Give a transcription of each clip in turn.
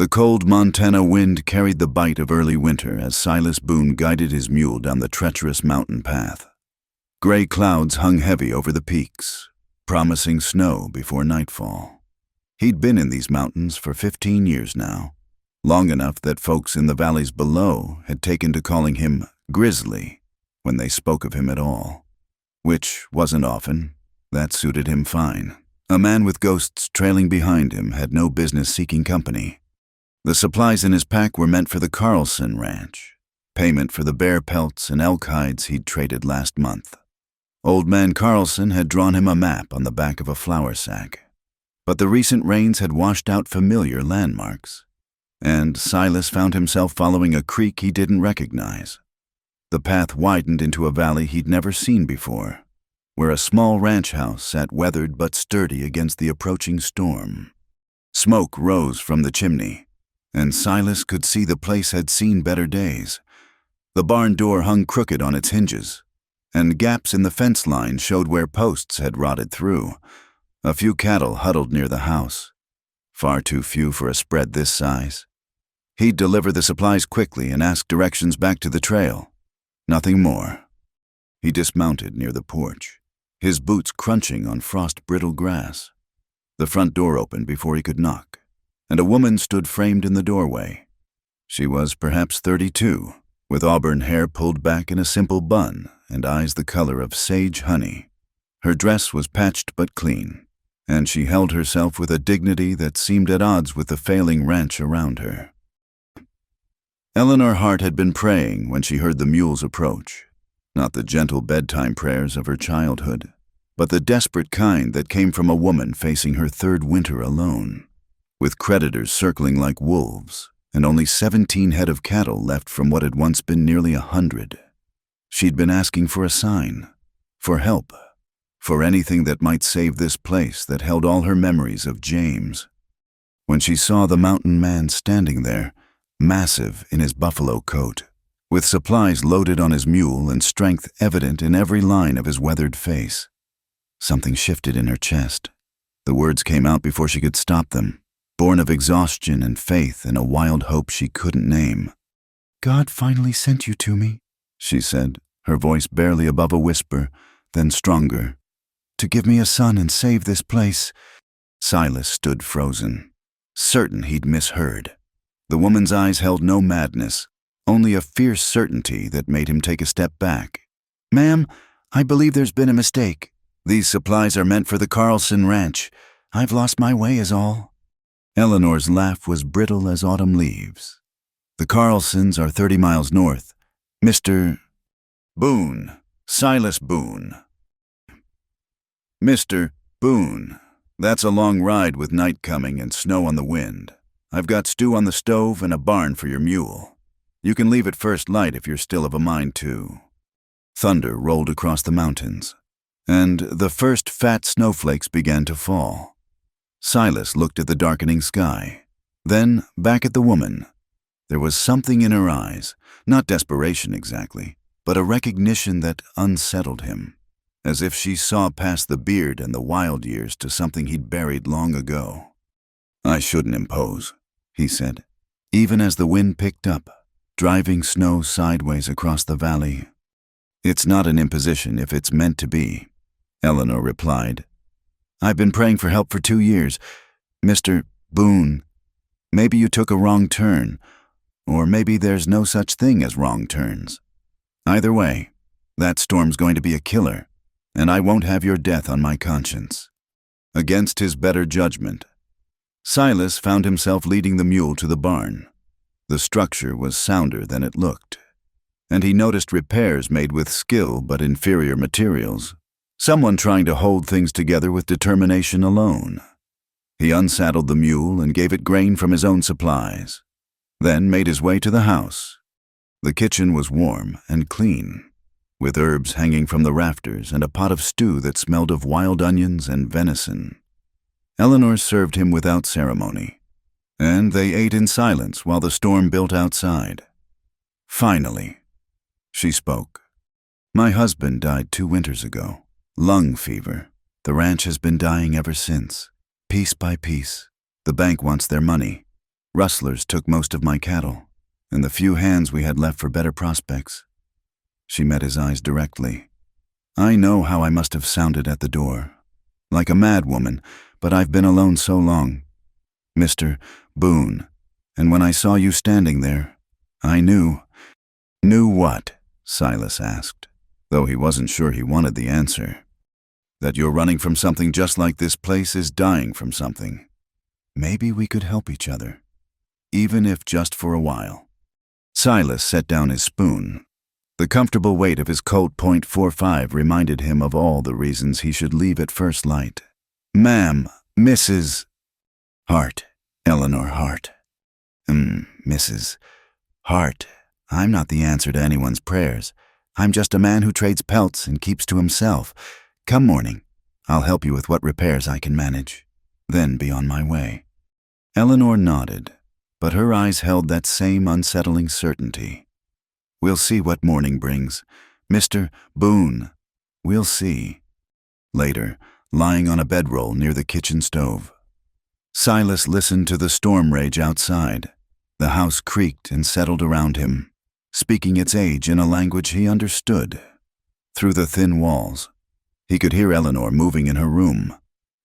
The cold Montana wind carried the bite of early winter as Silas Boone guided his mule down the treacherous mountain path. Gray clouds hung heavy over the peaks, promising snow before nightfall. He'd been in these mountains for 15 years now, long enough that folks in the valleys below had taken to calling him Grizzly when they spoke of him at all. Which wasn't often. That suited him fine. A man with ghosts trailing behind him had no business seeking company. The supplies in his pack were meant for the Carlson ranch, payment for the bear pelts and elk hides he'd traded last month. Old man Carlson had drawn him a map on the back of a flour sack. But the recent rains had washed out familiar landmarks, and Silas found himself following a creek he didn't recognize. The path widened into a valley he'd never seen before, where a small ranch house sat weathered but sturdy against the approaching storm. Smoke rose from the chimney, and Silas could see the place had seen better days. The barn door hung crooked on its hinges, and gaps in the fence line showed where posts had rotted through. A few cattle huddled near the house, far too few for a spread this size. He'd deliver the supplies quickly and ask directions back to the trail. Nothing more. He dismounted near the porch, his boots crunching on frost-brittle grass. The front door opened before he could knock, and a woman stood framed in the doorway. She was perhaps 32, with auburn hair pulled back in a simple bun and eyes the color of sage honey. Her dress was patched but clean, and she held herself with a dignity that seemed at odds with the failing ranch around her. Eleanor Hart had been praying when she heard the mules approach, not the gentle bedtime prayers of her childhood, but the desperate kind that came from a woman facing her third winter alone, with creditors circling like wolves and only 17 head of cattle left from what had once been nearly 100. She'd been asking for a sign, for help, for anything that might save this place that held all her memories of James. When she saw the mountain man standing there, massive in his buffalo coat, with supplies loaded on his mule and strength evident in every line of his weathered face, something shifted in her chest. The words came out before she could stop them, born of exhaustion and faith and a wild hope she couldn't name. "God finally sent you to me," she said, her voice barely above a whisper, then stronger. "To give me a son and save this place." Silas stood frozen, certain he'd misheard. The woman's eyes held no madness, only a fierce certainty that made him take a step back. "Ma'am, I believe there's been a mistake. These supplies are meant for the Carlson ranch. I've lost my way is all." Eleanor's laugh was brittle as autumn leaves. "The Carlsons are 30 miles north. Mr. Boone, Silas Boone." "Mr. Boone, that's a long ride with night coming and snow on the wind. I've got stew on the stove and a barn for your mule. You can leave at first light if you're still of a mind to." Thunder rolled across the mountains, and the first fat snowflakes began to fall. Silas looked at the darkening sky, then back at the woman. There was something in her eyes, not desperation exactly, but a recognition that unsettled him, as if she saw past the beard and the wild years to something he'd buried long ago. "I shouldn't impose," he said, even as the wind picked up, driving snow sideways across the valley. "It's not an imposition if it's meant to be," Eleanor replied. "I've been praying for help for 2 years. Mr. Boone, maybe you took a wrong turn, or maybe there's no such thing as wrong turns. Either way, that storm's going to be a killer, and I won't have your death on my conscience." Against his better judgment, Silas found himself leading the mule to the barn. The structure was sounder than it looked, and he noticed repairs made with skill but inferior materials, someone trying to hold things together with determination alone. He unsaddled the mule and gave it grain from his own supplies, then made his way to the house. The kitchen was warm and clean, with herbs hanging from the rafters and a pot of stew that smelled of wild onions and venison. Eleanor served him without ceremony, and they ate in silence while the storm built outside. Finally, she spoke. "My husband died 2 winters ago. Lung fever. The ranch has been dying ever since, piece by piece. The bank wants their money. Rustlers took most of my cattle, and the few hands we had left for better prospects. She met his eyes directly. I know how I must have sounded at the door. Like a mad woman, but I've been alone so long. Mr. Boone, and when I saw you standing there, I knew. Knew what? Silas asked, though he wasn't sure he wanted the answer. That you're running from something just like this place is dying from something. Maybe we could help each other, even if just for a while. Silas set down his spoon. The comfortable weight of his Colt .45 reminded him of all the reasons he should leave at first light. Ma'am, Mrs. Hart, Eleanor Hart. Mrs. Hart. I'm not the answer to anyone's prayers. I'm just a man who trades pelts and keeps to himself. Come morning, I'll help you with what repairs I can manage, then be on my way. Eleanor nodded, but her eyes held that same unsettling certainty. We'll see what morning brings. Mr. Boone, we'll see. Later, lying on a bedroll near the kitchen stove, Silas listened to the storm rage outside. The house creaked and settled around him, speaking its age in a language he understood. Through the thin walls, he could hear Eleanor moving in her room,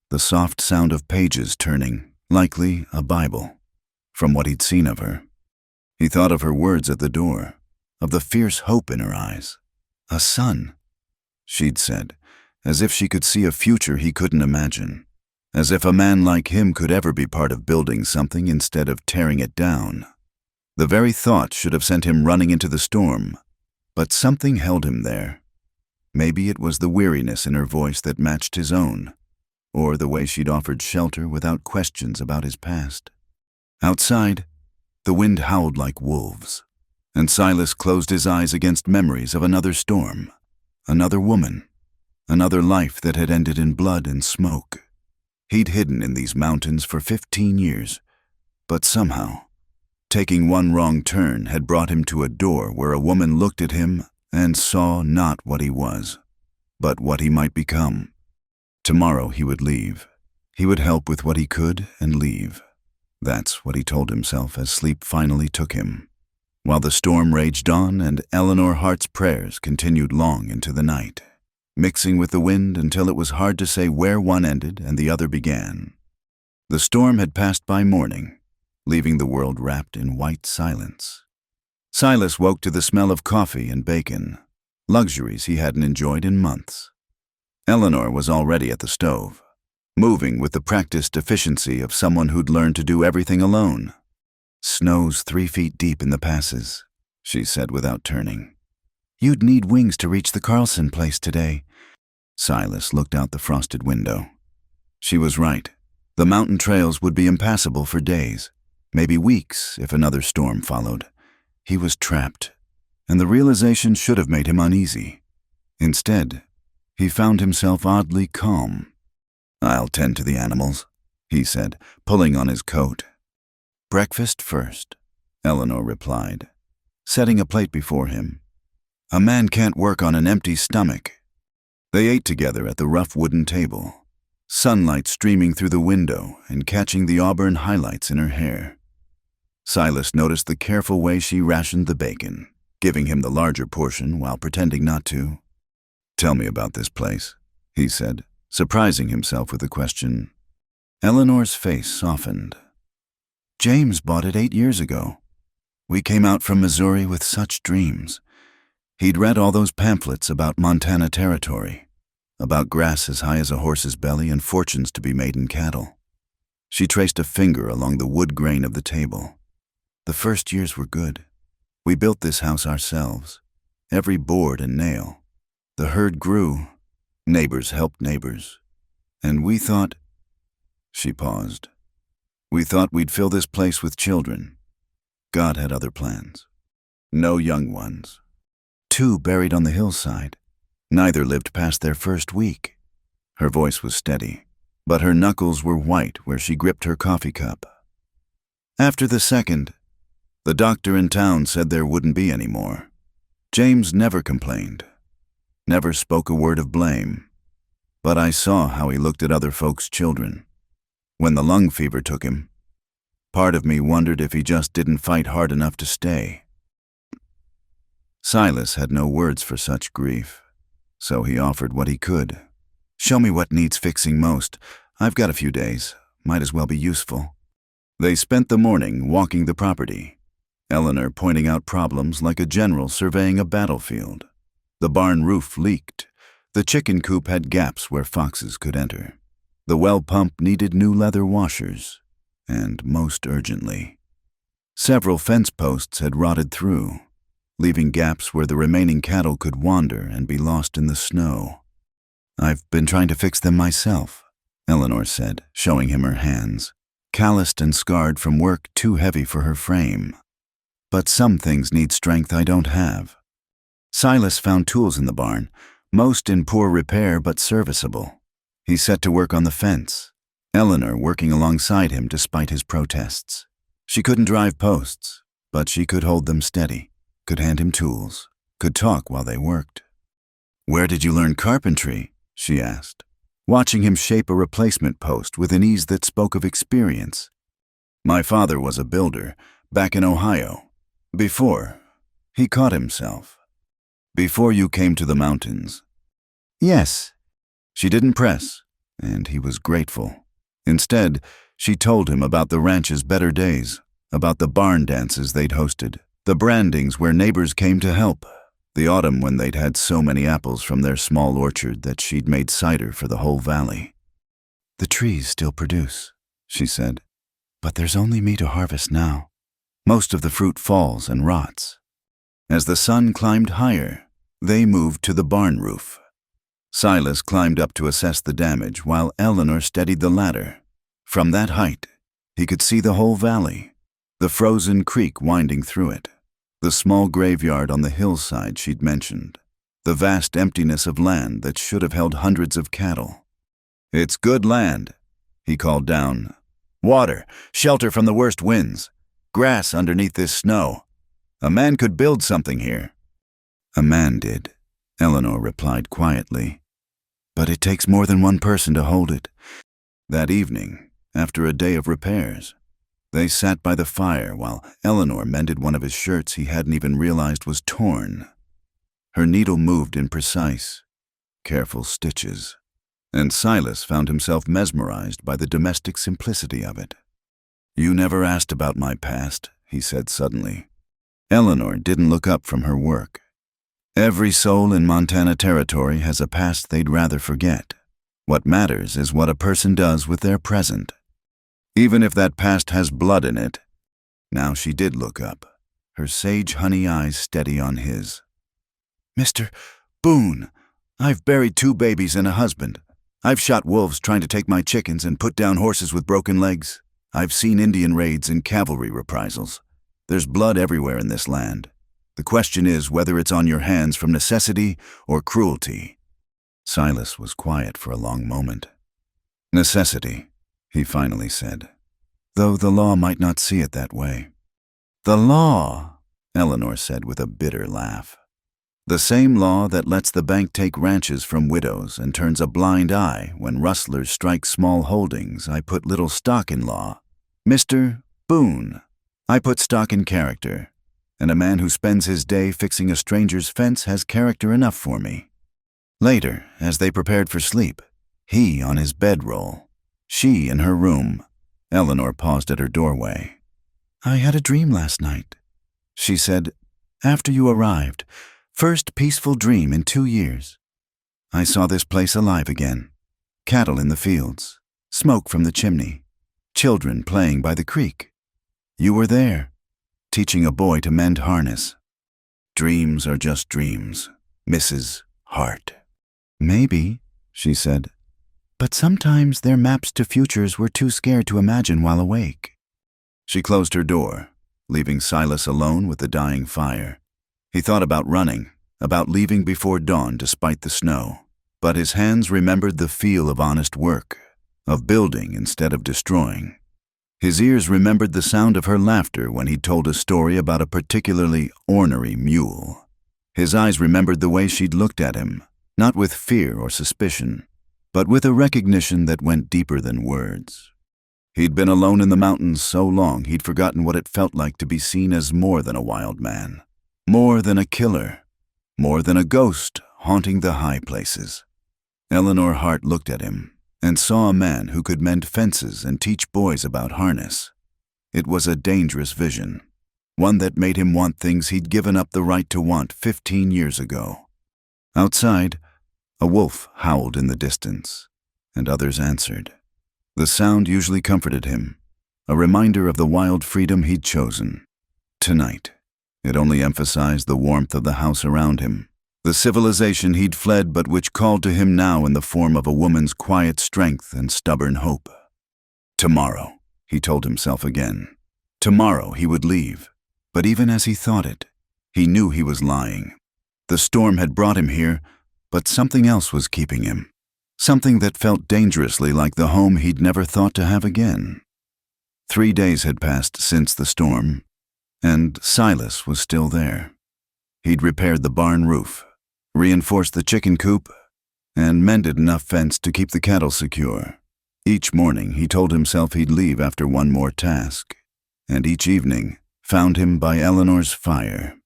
the soft sound of pages turning, likely a Bible, from what he'd seen of her. He thought of her words at the door, of the fierce hope in her eyes. A son, she'd said, as if she could see a future he couldn't imagine, as if a man like him could ever be part of building something instead of tearing it down. The very thought should have sent him running into the storm, but something held him there. Maybe it was the weariness in her voice that matched his own, or the way she'd offered shelter without questions about his past. Outside, the wind howled like wolves, and Silas closed his eyes against memories of another storm, another woman, another life that had ended in blood and smoke. He'd hidden in these mountains for 15 years, but somehow, taking one wrong turn had brought him to a door where a woman looked at him and saw not what he was, but what he might become. Tomorrow he would leave. He would help with what he could and leave. That's what he told himself as sleep finally took him, while the storm raged on and Eleanor Hart's prayers continued long into the night, mixing with the wind until it was hard to say where one ended and the other began. The storm had passed by morning, leaving the world wrapped in white silence. Silas woke to the smell of coffee and bacon, luxuries he hadn't enjoyed in months. Eleanor was already at the stove, moving with the practiced efficiency of someone who'd learned to do everything alone. Snow's 3 feet deep in the passes, she said without turning. You'd need wings to reach the Carlson place today. Silas looked out the frosted window. She was right. The mountain trails would be impassable for days, maybe weeks if another storm followed. He was trapped, and the realization should have made him uneasy. Instead, he found himself oddly calm. I'll tend to the animals, he said, pulling on his coat. Breakfast first, Eleanor replied, setting a plate before him. A man can't work on an empty stomach. They ate together at the rough wooden table, sunlight streaming through the window and catching the auburn highlights in her hair. Silas noticed the careful way she rationed the bacon, giving him the larger portion while pretending not to. Tell me about this place, he said, surprising himself with the question. Eleanor's face softened. James bought it 8 years ago. We came out from Missouri with such dreams. He'd read all those pamphlets about Montana Territory, about grass as high as a horse's belly and fortunes to be made in cattle. She traced a finger along the wood grain of the table. The first years were good. We built this house ourselves, every board and nail. The herd grew. Neighbors helped neighbors. And we thought... She paused. We thought we'd fill this place with children. God had other plans. No young ones. 2 buried on the hillside. Neither lived past their first week. Her voice was steady, but her knuckles were white where she gripped her coffee cup. After the second, the doctor in town said there wouldn't be any more. James never complained, never spoke a word of blame, but I saw how he looked at other folks' children. When the lung fever took him, Part of me wondered if he just didn't fight hard enough to stay. Silas had no words for such grief, so he offered what he could. "Show me what needs fixing most. I've got a few days. Might as well be useful." They spent the morning walking the property, Eleanor pointing out problems like a general surveying a battlefield. The barn roof leaked. The chicken coop had gaps where foxes could enter. The well pump needed new leather washers, and most urgently, several fence posts had rotted through, leaving gaps where the remaining cattle could wander and be lost in the snow. "I've been trying to fix them myself," Eleanor said, showing him her hands, calloused and scarred from work too heavy for her frame. "But some things need strength I don't have." Silas found tools in the barn, most in poor repair but serviceable. He set to work on the fence, Eleanor working alongside him despite his protests. She couldn't drive posts, but she could hold them steady, could hand him tools, could talk while they worked. "Where did you learn carpentry?" she asked, watching him shape a replacement post with an ease that spoke of experience. "My father was a builder, back in Ohio. Before," he caught himself, "before you came to the mountains." "Yes." She didn't press, and he was grateful. Instead, she told him about the ranch's better days, about the barn dances they'd hosted, the brandings where neighbors came to help, the autumn when they'd had so many apples from their small orchard that she'd made cider for the whole valley. "The trees still produce," she said, "but there's only me to harvest now. Most of the fruit falls and rots." As the sun climbed higher, they moved to the barn roof. Silas climbed up to assess the damage while Eleanor steadied the ladder. From that height, he could see the whole valley, the frozen creek winding through it, the small graveyard on the hillside she'd mentioned, the vast emptiness of land that should have held hundreds of cattle. "It's good land," he called down. "Water, shelter from the worst winds, grass underneath this snow. A man could build something here." "A man did," Eleanor replied quietly. "But it takes more than one person to hold it." That evening, after a day of repairs, they sat by the fire while Eleanor mended one of his shirts he hadn't even realized was torn. Her needle moved in precise, careful stitches, and Silas found himself mesmerized by the domestic simplicity of it. "You never asked about my past," he said suddenly. Eleanor didn't look up from her work. Every soul in Montana Territory has a past they'd rather forget. What matters is what a person does with their present, even if that past has blood in it. Now she did look up, her sage honey eyes steady on his. "Mr. Boone, I've buried 2 babies and a husband. I've shot wolves trying to take my chickens and put down horses with broken legs. I've seen Indian raids and cavalry reprisals. There's blood everywhere in this land. The question is whether it's on your hands from necessity or cruelty." Silas was quiet for a long moment. "Necessity," he finally said, "though the law might not see it that way." "The law," Eleanor said with a bitter laugh. "The same law that lets the bank take ranches from widows and turns a blind eye when rustlers strike small holdings. I put little stock in law. Mr. Boone, I put stock in character, and a man who spends his day fixing a stranger's fence has character enough for me." Later, as they prepared for sleep, he on his bedroll, she in her room, Eleanor paused at her doorway. "I had a dream last night," she said, "after you arrived. First peaceful dream in 2 years. I saw this place alive again. Cattle in the fields, smoke from the chimney, children playing by the creek. You were there, teaching a boy to mend harness. Dreams are just dreams, Mrs. Hart." "Maybe," she said, "but sometimes they're maps to futures we're too scared to imagine while awake." She closed her door, leaving Silas alone with the dying fire. He thought about running, about leaving before dawn despite the snow, but his hands remembered the feel of honest work, of building instead of destroying. His ears remembered the sound of her laughter when he told a story about a particularly ornery mule. His eyes remembered the way she'd looked at him, not with fear or suspicion, but with a recognition that went deeper than words. He'd been alone in the mountains so long he'd forgotten what it felt like to be seen as more than a wild man, more than a killer, more than a ghost haunting the high places. Eleanor Hart looked at him and saw a man who could mend fences and teach boys about harness. It was a dangerous vision, one that made him want things he'd given up the right to want 15 years ago. Outside, a wolf howled in the distance, and others answered. The sound usually comforted him, a reminder of the wild freedom he'd chosen. Tonight, it only emphasized the warmth of the house around him, the civilization he'd fled but which called to him now in the form of a woman's quiet strength and stubborn hope. Tomorrow, he told himself again. Tomorrow he would leave. But even as he thought it, he knew he was lying. The storm had brought him here, but something else was keeping him. Something that felt dangerously like the home he'd never thought to have again. 3 days had passed since the storm, and Silas was still there. He'd repaired the barn roof, reinforced the chicken coop, and mended enough fence to keep the cattle secure. Each morning he told himself he'd leave after one more task, and each evening found him by Eleanor's fire,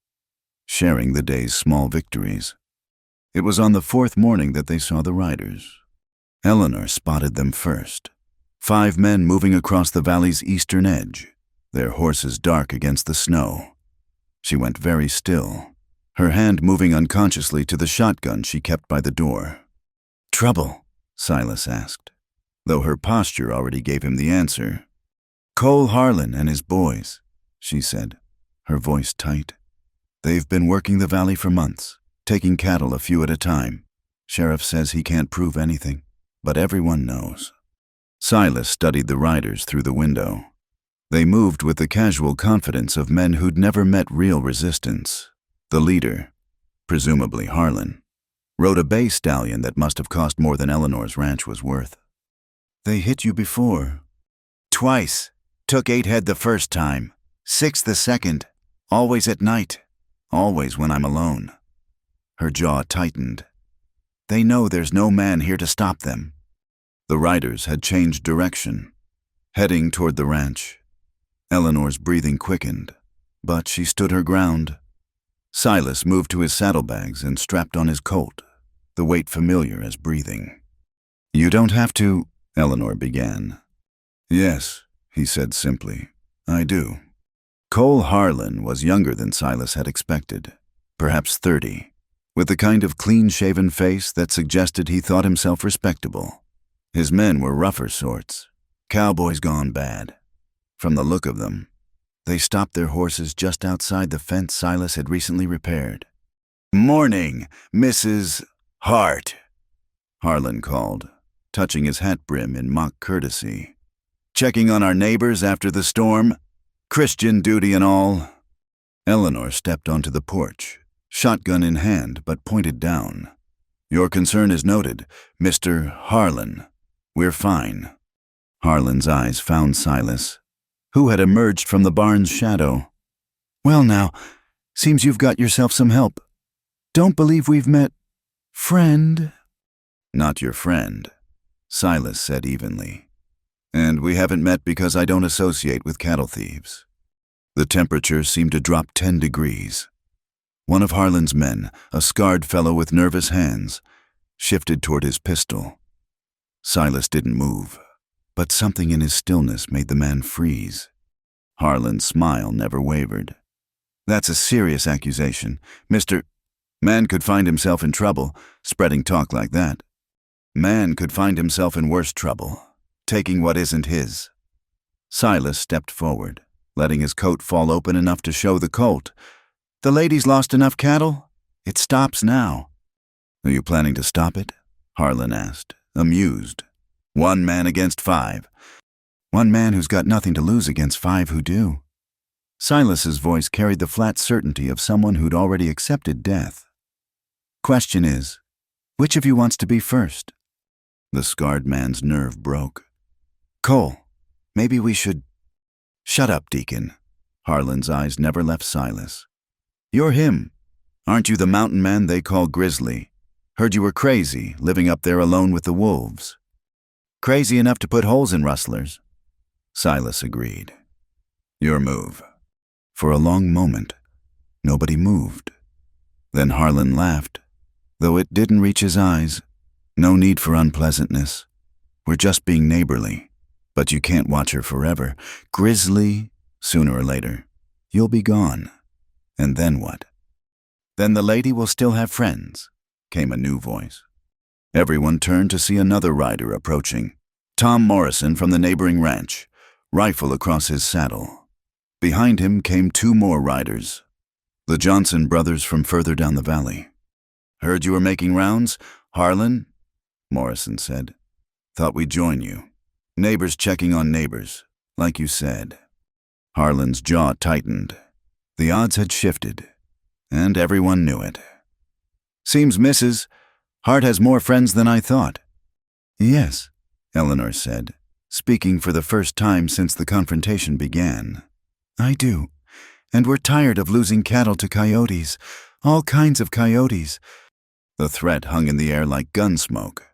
sharing the day's small victories. It was on the 4th morning that they saw the riders. Eleanor spotted them first. 5 men moving across the valley's eastern edge, their horses dark against the snow. She went very still, her hand moving unconsciously to the shotgun she kept by the door. "Trouble?" Silas asked, though her posture already gave him the answer. "Cole Harlan and his boys," she said, her voice tight. "They've been working the valley for months, taking cattle a few at a time. Sheriff says he can't prove anything, but everyone knows." Silas studied the riders through the window. They moved with the casual confidence of men who'd never met real resistance. The leader, presumably Harlan, rode a bay stallion that must have cost more than Eleanor's ranch was worth. "They hit you before." "Twice. Took 8 head the first time, 6 the second. Always at night. Always when I'm alone." Her jaw tightened. "They know there's no man here to stop them." The riders had changed direction, heading toward the ranch. Eleanor's breathing quickened, but she stood her ground. Silas moved to his saddlebags and strapped on his colt, the weight familiar as breathing. "You don't have to," Eleanor began. "Yes," he said simply, "I do." Cole Harlan was younger than Silas had expected, perhaps 30, with the kind of clean-shaven face that suggested he thought himself respectable. His men were rougher sorts, cowboys gone bad. From the look of them, they stopped their horses just outside the fence Silas had recently repaired. "Morning, Mrs. Hart," Harlan called, touching his hat brim in mock courtesy. "Checking on our neighbors after the storm? Christian duty and all." Eleanor stepped onto the porch, shotgun in hand but pointed down. "Your concern is noted, Mr. Harlan. We're fine." Harlan's eyes found Silas, who had emerged from the barn's shadow. "Well now, seems you've got yourself some help. Don't believe we've met, friend." "Not your friend," Silas said evenly. "And we haven't met because I don't associate with cattle thieves." The temperature seemed to drop 10 degrees. One of Harlan's men, a scarred fellow with nervous hands, shifted toward his pistol. Silas didn't move, but something in his stillness made the man freeze. Harlan's smile never wavered. "That's a serious accusation, Mr. Man could find himself in trouble, spreading talk like that. Man could find himself in worse trouble, taking what isn't his." Silas stepped forward, letting his coat fall open enough to show the colt. "The lady's lost enough cattle? It stops now." "Are you planning to stop it?" Harlan asked, amused. "1 man against 5. 1 man who's got nothing to lose against 5 who do." Silas's voice carried the flat certainty of someone who'd already accepted death. "Question is, which of you wants to be first?" The scarred man's nerve broke. "Cole, maybe we should—" "Shut up, Deacon." Harlan's eyes never left Silas. "You're him. Aren't you the mountain man they call Grizzly? Heard you were crazy, living up there alone with the wolves." "Crazy enough to put holes in rustlers." Silas agreed. Your move. For a long moment, nobody moved. Then Harlan laughed, though it didn't reach his eyes. No need for unpleasantness. We're just being neighborly. But you can't watch her forever. Grizzly, sooner or later, you'll be gone. And then what? Then the lady will still have friends, came a new voice. Everyone turned to see another rider approaching. Tom Morrison from the neighboring ranch, rifle across his saddle. Behind him came two more riders, the Johnson brothers from further down the valley. Heard you were making rounds, Harlan? Morrison said. Thought we'd join you. Neighbors checking on neighbors, like you said. Harlan's jaw tightened. The odds had shifted, and everyone knew it. Seems Mrs. Hart has more friends than I thought. Yes, Eleanor said, speaking for the first time since the confrontation began. I do, and we're tired of losing cattle to coyotes, all kinds of coyotes. The threat hung in the air like gun smoke.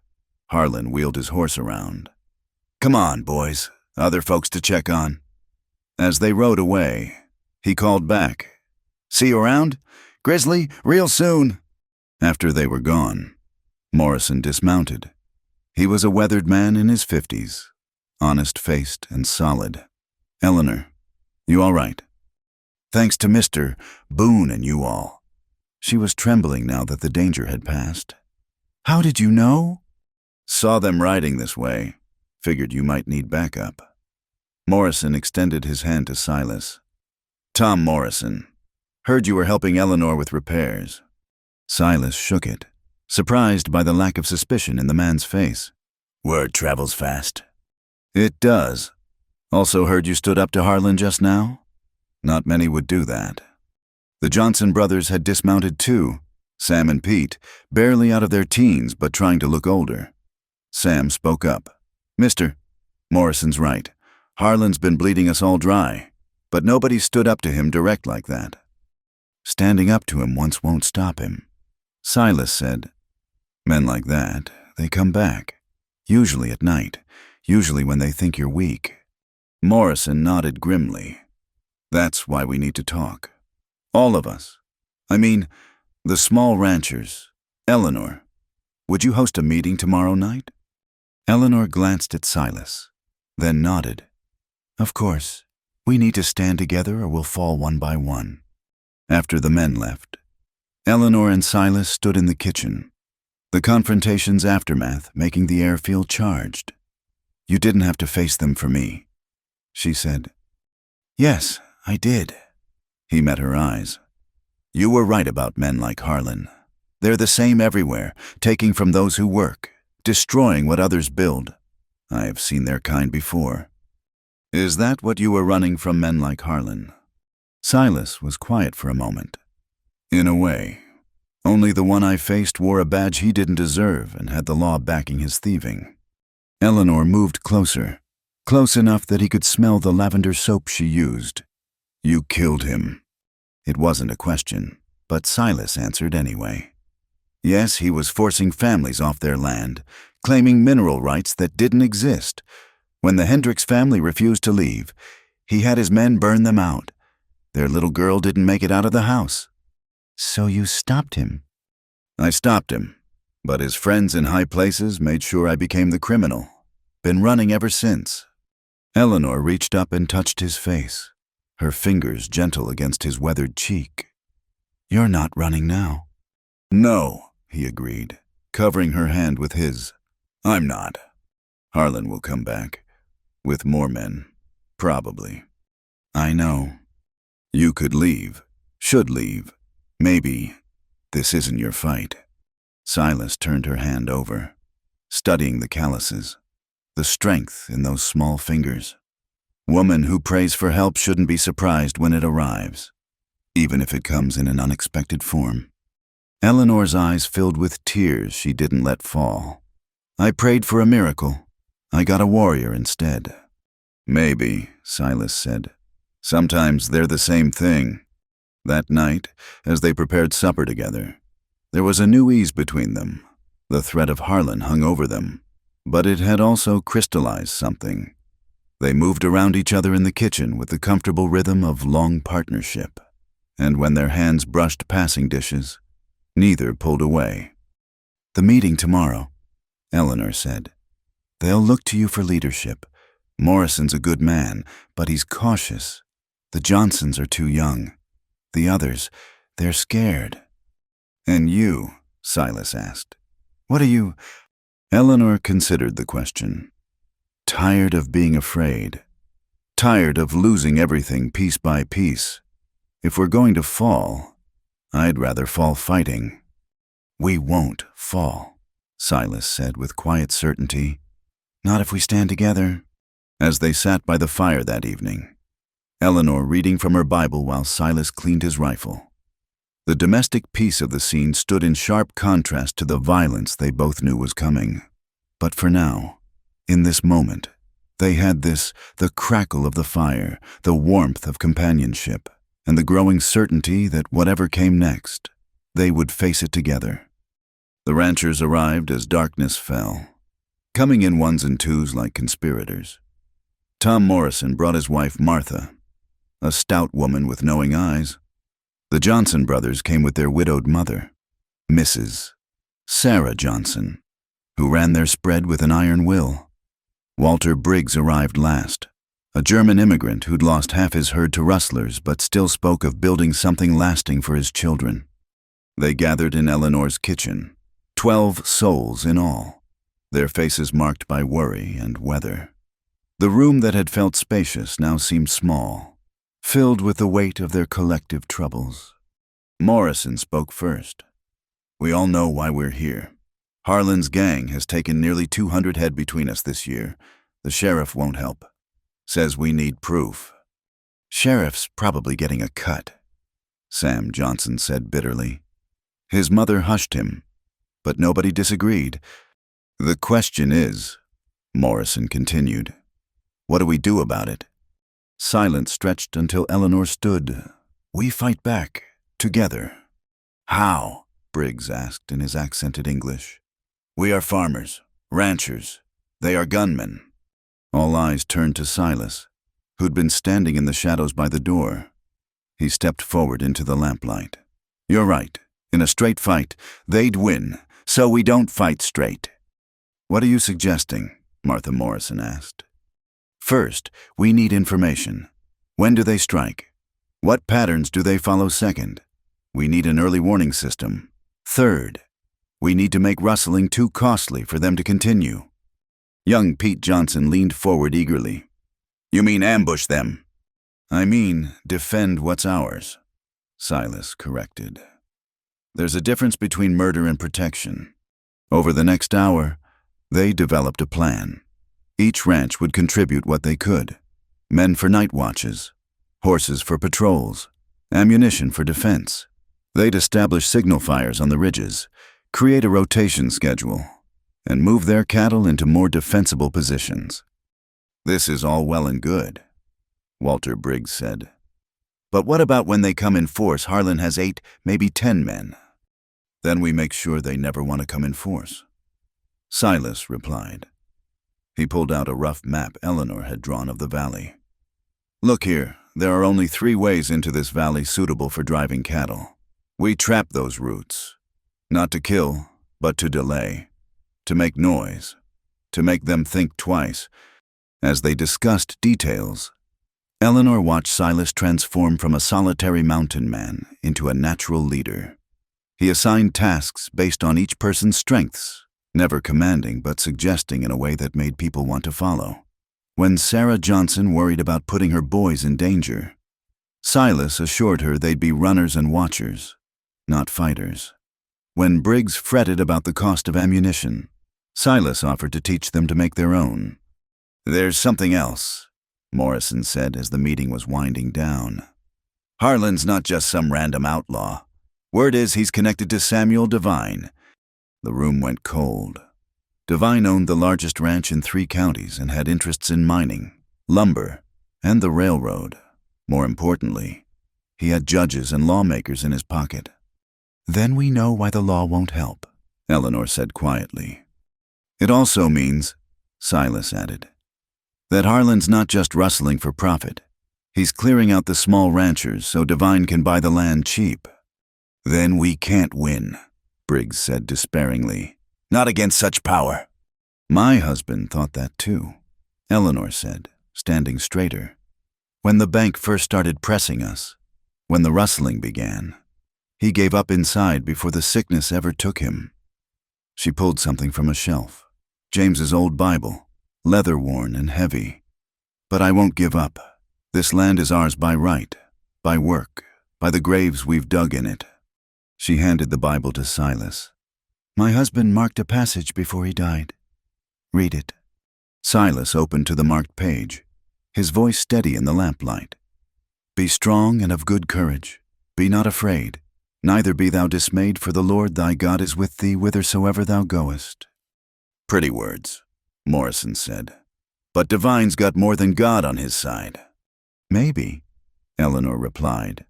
Harlan wheeled his horse around. Come on, boys, other folks to check on. As they rode away, he called back. See you around? Grizzly, real soon. After they were gone, Morrison dismounted. He was a weathered man in his 50s, honest-faced and solid. Eleanor, you all right? Thanks to Mr. Boone and you all. She was trembling now that the danger had passed. How did you know? Saw them riding this way. Figured you might need backup. Morrison extended his hand to Silas. Tom Morrison. Heard you were helping Eleanor with repairs. Silas shook it, surprised by the lack of suspicion in the man's face. Word travels fast. It does. Also heard you stood up to Harlan just now? Not many would do that. The Johnson brothers had dismounted too, Sam and Pete, barely out of their teens but trying to look older. Sam spoke up. Mister, Morrison's right. Harlan's been bleeding us all dry, but nobody stood up to him direct like that. Standing up to him once won't stop him. Silas said, men like that, they come back. Usually at night, usually when they think you're weak. Morrison nodded grimly. That's why we need to talk. All of us. I mean, the small ranchers. Eleanor, would you host a meeting tomorrow night? Eleanor glanced at Silas, then nodded. Of course. We need to stand together or we'll fall one by one. After the men left, Eleanor and Silas stood in the kitchen, the confrontation's aftermath making the air feel charged. You didn't have to face them for me, she said. Yes, I did. He met her eyes. You were right about men like Harlan. They're the same everywhere, taking from those who work, destroying what others build. I have seen their kind before. Is that what you were running from, men like Harlan? Silas was quiet for a moment. In a way. Only the one I faced wore a badge he didn't deserve and had the law backing his thieving. Eleanor moved closer, close enough that he could smell the lavender soap she used. You killed him. It wasn't a question, but Silas answered anyway. Yes, he was forcing families off their land, claiming mineral rights that didn't exist. When the Hendricks family refused to leave, he had his men burn them out. Their little girl didn't make it out of the house. So you stopped him? I stopped him, but his friends in high places made sure I became the criminal. Been running ever since. Eleanor reached up and touched his face, her fingers gentle against his weathered cheek. You're not running now. No, he agreed, covering her hand with his. I'm not. Harlan will come back. With more men. Probably. I know. You could leave. Should leave. Maybe. This isn't your fight. Silas turned her hand over, studying the calluses, the strength in those small fingers. Woman who prays for help shouldn't be surprised when it arrives, even if it comes in an unexpected form. Eleanor's eyes filled with tears she didn't let fall. I prayed for a miracle. I got a warrior instead. Maybe, Silas said. Sometimes they're the same thing. That night, as they prepared supper together, there was a new ease between them. The threat of Harlan hung over them, but it had also crystallized something. They moved around each other in the kitchen with the comfortable rhythm of long partnership. And when their hands brushed passing dishes, neither pulled away. "The meeting tomorrow," Eleanor said. "They'll look to you for leadership. Morrison's a good man, but he's cautious. The Johnsons are too young. The others, they're scared." "And you?" Silas asked. "What are you—" Eleanor considered the question. "Tired of being afraid. Tired of losing everything piece by piece. If we're going to fall, I'd rather fall fighting." "We won't fall," Silas said with quiet certainty. "Not if we stand together." As they sat by the fire that evening, Eleanor reading from her Bible while Silas cleaned his rifle, the domestic peace of the scene stood in sharp contrast to the violence they both knew was coming. But for now, in this moment, they had the crackle of the fire, the warmth of companionship, and the growing certainty that whatever came next, they would face it together. The ranchers arrived as darkness fell, coming in ones and twos like conspirators. Tom Morrison brought his wife Martha, a stout woman with knowing eyes. The Johnson brothers came with their widowed mother, Mrs. Sarah Johnson, who ran their spread with an iron will. Walter Briggs arrived last, a German immigrant who'd lost half his herd to rustlers but still spoke of building something lasting for his children. They gathered in Eleanor's kitchen, 12 souls in all, their faces marked by worry and weather. The room that had felt spacious now seemed small, filled with the weight of their collective troubles. Morrison spoke first. "We all know why we're here. Harlan's gang has taken nearly 200 head between us this year. The sheriff won't help. Says we need proof." "Sheriff's probably getting a cut," Sam Johnson said bitterly. His mother hushed him, but nobody disagreed. "The question is," Morrison continued, "what do we do about it?" Silence stretched until Eleanor stood. "We fight back, together." "How?" Briggs asked in his accented English. "We are farmers, ranchers. They are gunmen." All eyes turned to Silas, who'd been standing in the shadows by the door. He stepped forward into the lamplight. "You're right. In a straight fight, they'd win, so we don't fight straight." "What are you suggesting?" Martha Morrison asked. "First, we need information. When do they strike? What patterns do they follow second? We need an early warning system. Third, we need to make rustling too costly for them to continue." Young Pete Johnson leaned forward eagerly. "You mean ambush them?" "I mean defend what's ours," Silas corrected. "There's a difference between murder and protection." Over the next hour, they developed a plan. Each ranch would contribute what they could: men for night watches, horses for patrols, ammunition for defense. They'd establish signal fires on the ridges, create a rotation schedule, and move their cattle into more defensible positions. "This is all well and good," Walter Briggs said. "But what about when they come in force? Harlan has 8, maybe 10 men. Then we make sure they never want to come in force," Silas replied. He pulled out a rough map Eleanor had drawn of the valley. "Look here, there are only 3 ways into this valley suitable for driving cattle. We trap those routes, not to kill, but to delay, to make noise, to make them think twice." As they discussed details, Eleanor watched Silas transform from a solitary mountain man into a natural leader. He assigned tasks based on each person's strengths, never commanding but suggesting in a way that made people want to follow. When Sarah Johnson worried about putting her boys in danger, Silas assured her they'd be runners and watchers, not fighters. When Briggs fretted about the cost of ammunition, Silas offered to teach them to make their own. "There's something else," Morrison said as the meeting was winding down. "Harlan's not just some random outlaw. Word is he's connected to Samuel Devine." The room went cold. Devine owned the largest ranch in 3 counties and had interests in mining, lumber, and the railroad. More importantly, he had judges and lawmakers in his pocket. "Then we know why the law won't help," Eleanor said quietly. "It also means," Silas added, That Harlan's not just rustling for profit. He's clearing out the small ranchers so Divine can buy the land cheap. Then we can't win, Briggs said despairingly. Not against such power. My husband thought that too, Eleanor said, standing straighter. When the bank first started pressing us, when the rustling began, he gave up inside before the sickness ever took him. She pulled something from a shelf, James's old Bible, leather-worn and heavy. But I won't give up. This land is ours by right, by work, by the graves we've dug in it. She handed the Bible to Silas. My husband marked a passage before he died. Read it. Silas opened to the marked page, his voice steady in the lamplight. Be strong and of good courage. Be not afraid, neither be thou dismayed, for the Lord thy God is with thee whithersoever thou goest. Pretty words, Morrison said. But Divine's got more than God on his side. Maybe, Eleanor replied.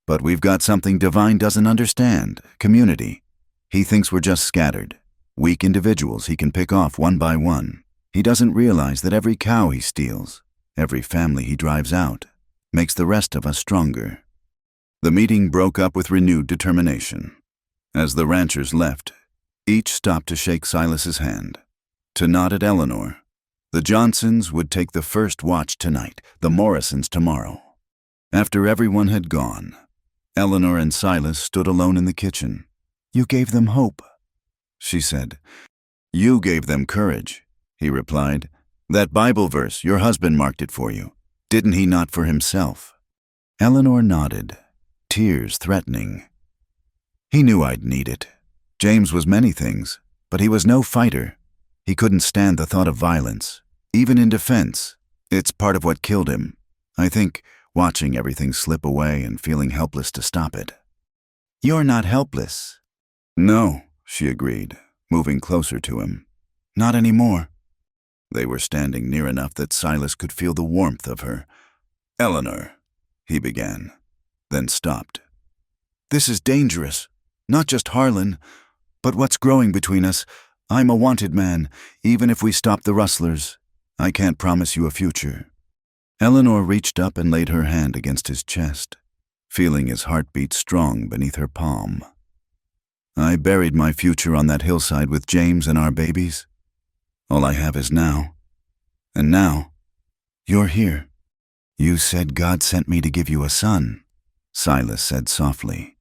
But we've got something Divine doesn't understand, community. He thinks we're just scattered, weak individuals he can pick off one by one. He doesn't realize that every cow he steals, every family he drives out, makes the rest of us stronger. The meeting broke up with renewed determination. As the ranchers left, each stopped to shake Silas's hand, to nod at Eleanor. The Johnsons would take the first watch tonight, the Morrisons tomorrow. After everyone had gone, Eleanor and Silas stood alone in the kitchen. You gave them hope, she said. You gave them courage, he replied. That Bible verse, your husband marked it for you. Didn't he not for himself? Eleanor nodded, tears threatening. He knew I'd need it. James was many things, but he was no fighter. He couldn't stand the thought of violence, even in defense. It's part of what killed him, I think, watching everything slip away and feeling helpless to stop it. You're not helpless. No, she agreed, moving closer to him. Not anymore. They were standing near enough that Silas could feel the warmth of her. Eleanor, he began, then stopped. This is dangerous. Not just Harlan, but what's growing between us. I'm a wanted man, even if we stop the rustlers. I can't promise you a future. Eleanor reached up and laid her hand against his chest, feeling his heartbeat strong beneath her palm. I buried my future on that hillside with James and our babies. All I have is now. And now, you're here. You said God sent me to give you a son, Silas said softly.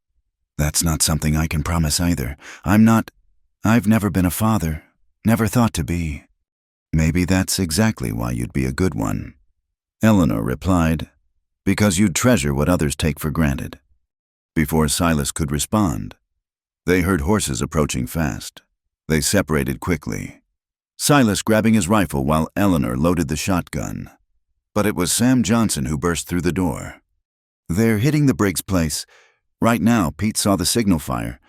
That's not something I can promise either. I've never been a father, never thought to be. Maybe that's exactly why you'd be a good one, Eleanor replied, because you'd treasure what others take for granted. Before Silas could respond, they heard horses approaching fast. They separated quickly, Silas grabbing his rifle while Eleanor loaded the shotgun. But it was Sam Johnson who burst through the door. They're hitting the Briggs place. Right now, Pete saw the signal fire.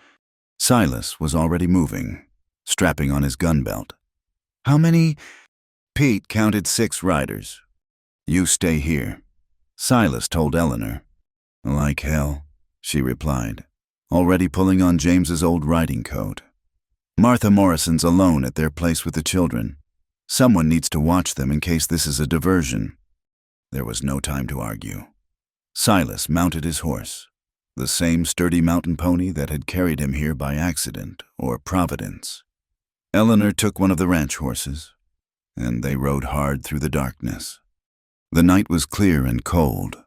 Silas was already moving, strapping on his gun belt. How many? Pete counted 6 riders. You stay here, Silas told Eleanor. Like hell, she replied, already pulling on James's old riding coat. Martha Morrison's alone at their place with the children. Someone needs to watch them in case this is a diversion. There was no time to argue. Silas mounted his horse, the same sturdy mountain pony that had carried him here by accident or providence. Eleanor took one of the ranch horses, and they rode hard through the darkness. The night was clear and cold,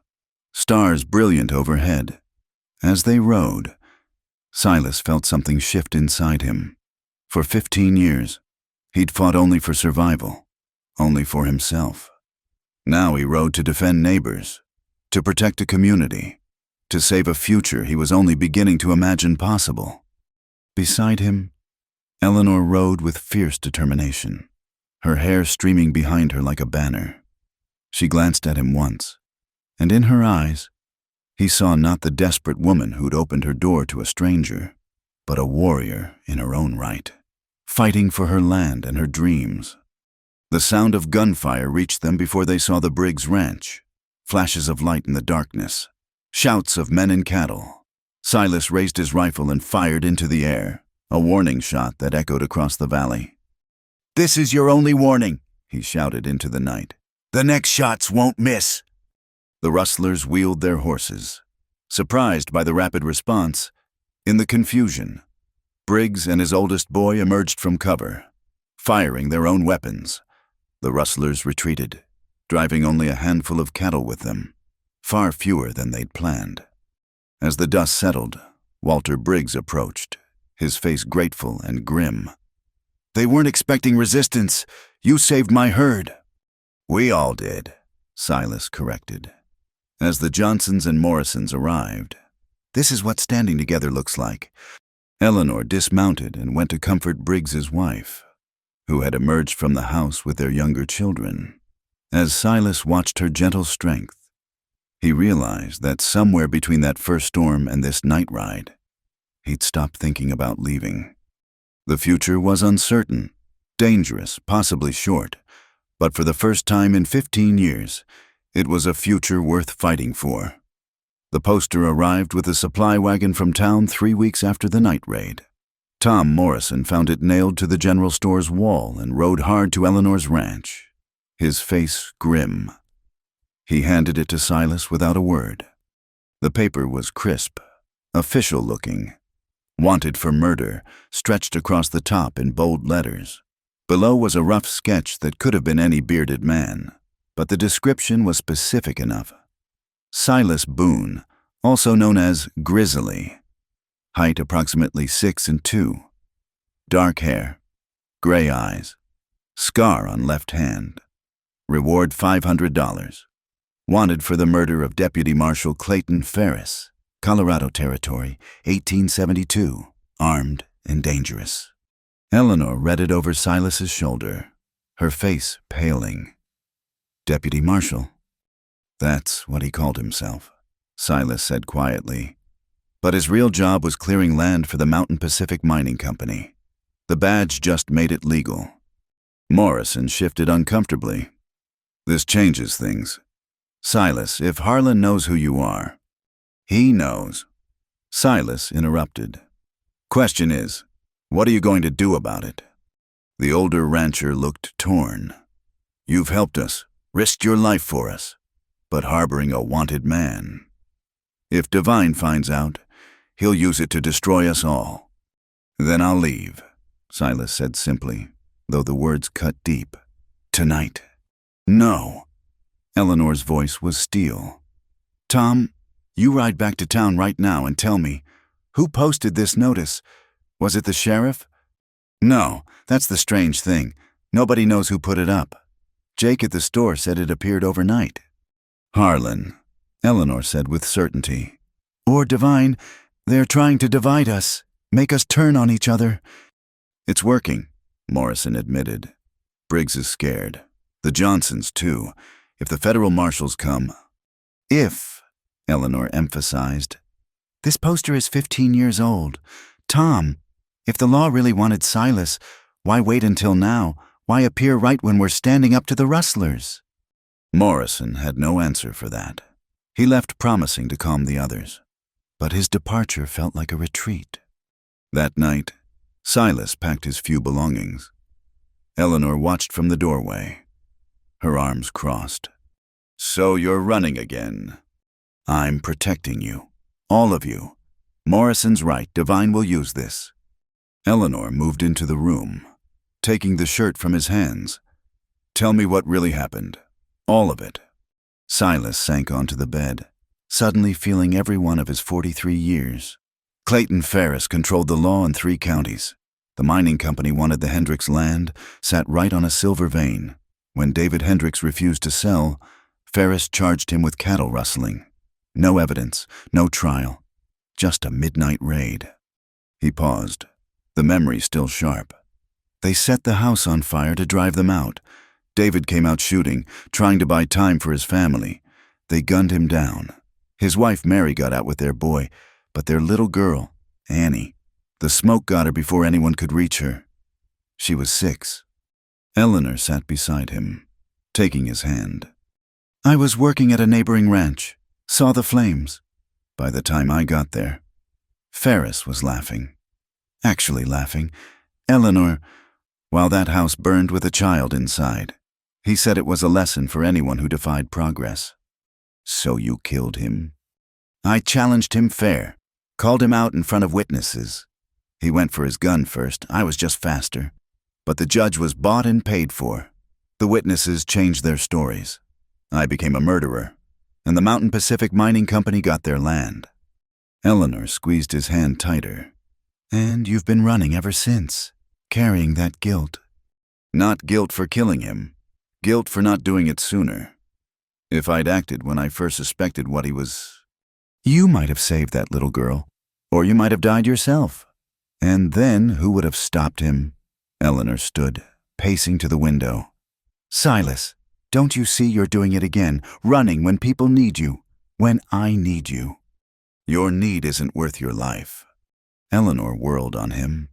stars brilliant overhead. As they rode, Silas felt something shift inside him. For 15 years, he'd fought only for survival, only for himself. Now he rode to defend neighbors, to protect a community, to save a future he was only beginning to imagine possible. Beside him, Eleanor rode with fierce determination, her hair streaming behind her like a banner. She glanced at him once, and in her eyes, he saw not the desperate woman who'd opened her door to a stranger, but a warrior in her own right, fighting for her land and her dreams. The sound of gunfire reached them before they saw the Briggs ranch, flashes of light in the darkness, shouts of men and cattle. Silas raised his rifle and fired into the air, a warning shot that echoed across the valley. This is your only warning, he shouted into the night. The next shots won't miss. The rustlers wheeled their horses. Surprised by the rapid response, in the confusion, Briggs and his oldest boy emerged from cover, firing their own weapons. The rustlers retreated, driving only a handful of cattle with them, far fewer than they'd planned. As the dust settled, Walter Briggs approached, his face grateful and grim. They weren't expecting resistance. You saved my herd. We all did, Silas corrected. As the Johnsons and Morrisons arrived, this is what standing together looks like. Eleanor dismounted and went to comfort Briggs's wife, who had emerged from the house with their younger children. As Silas watched her gentle strength, he realized that somewhere between that first storm and this night ride, he'd stopped thinking about leaving. The future was uncertain, dangerous, possibly short, but for the first time in 15 years, it was a future worth fighting for. The poster arrived with a supply wagon from town 3 weeks after the night raid. Tom Morrison found it nailed to the general store's wall and rode hard to Eleanor's ranch, his face grim. He handed it to Silas without a word. The paper was crisp, official-looking. Wanted for murder, stretched across the top in bold letters. Below was a rough sketch that could have been any bearded man, but the description was specific enough. Silas Boone, also known as Grizzly. Height approximately 6'2". Dark hair, gray eyes, scar on left hand. Reward $500. Wanted for the murder of Deputy Marshal Clayton Ferris, Colorado Territory, 1872, armed and dangerous. Eleanor read it over Silas's shoulder, her face paling. Deputy Marshal. That's what he called himself, Silas said quietly. But his real job was clearing land for the Mountain Pacific Mining Company. The badge just made it legal. Morrison shifted uncomfortably. This changes things. Silas, if Harlan knows who you are, he knows. Silas interrupted. Question is, what are you going to do about it? The older rancher looked torn. You've helped us, risked your life for us, but harboring a wanted man. If Divine finds out, he'll use it to destroy us all. Then I'll leave, Silas said simply, though the words cut deep. Tonight. No. Eleanor's voice was steel. Tom, you ride back to town right now and tell me, who posted this notice? Was it the sheriff? No, that's the strange thing. Nobody knows who put it up. Jake at the store said it appeared overnight. Harlan, Eleanor said with certainty. Or Divine, they're trying to divide us, make us turn on each other. It's working, Morrison admitted. Briggs is scared. The Johnsons, too. If the federal marshals come. If, Eleanor emphasized. This poster is 15 years old. Tom, if the law really wanted Silas, why wait until now? Why appear right when we're standing up to the rustlers? Morrison had no answer for that. He left promising to calm the others, but his departure felt like a retreat. That night, Silas packed his few belongings. Eleanor watched from the doorway, her arms crossed. So you're running again. I'm protecting you. All of you. Morrison's right. Divine will use this. Eleanor moved into the room, taking the shirt from his hands. Tell me what really happened. All of it. Silas sank onto the bed, suddenly feeling every one of his 43 years. Clayton Ferris controlled the law in 3 counties. The mining company wanted the Hendricks land, sat right on a silver vein. When David Hendricks refused to sell, Ferris charged him with cattle rustling. No evidence, no trial, just a midnight raid. He paused, the memory still sharp. They set the house on fire to drive them out. David came out shooting, trying to buy time for his family. They gunned him down. His wife Mary got out with their boy, but their little girl, Annie, the smoke got her before anyone could reach her. She was 6. Eleanor sat beside him, taking his hand. I was working at a neighboring ranch, saw the flames. By the time I got there, Ferris was laughing. Actually laughing. Eleanor, while that house burned with a child inside. He said it was a lesson for anyone who defied progress. So you killed him? I challenged him fair, called him out in front of witnesses. He went for his gun first, I was just faster. But the judge was bought and paid for. The witnesses changed their stories. I became a murderer, and the Mountain Pacific Mining Company got their land. Eleanor squeezed his hand tighter. And you've been running ever since, carrying that guilt. Not guilt for killing him, guilt for not doing it sooner. If I'd acted when I first suspected what he was... You might have saved that little girl, or you might have died yourself. And then who would have stopped him? Eleanor stood, pacing to the window. Silas, don't you see you're doing it again, running when people need you, when I need you? Your need isn't worth your life. Eleanor whirled on him.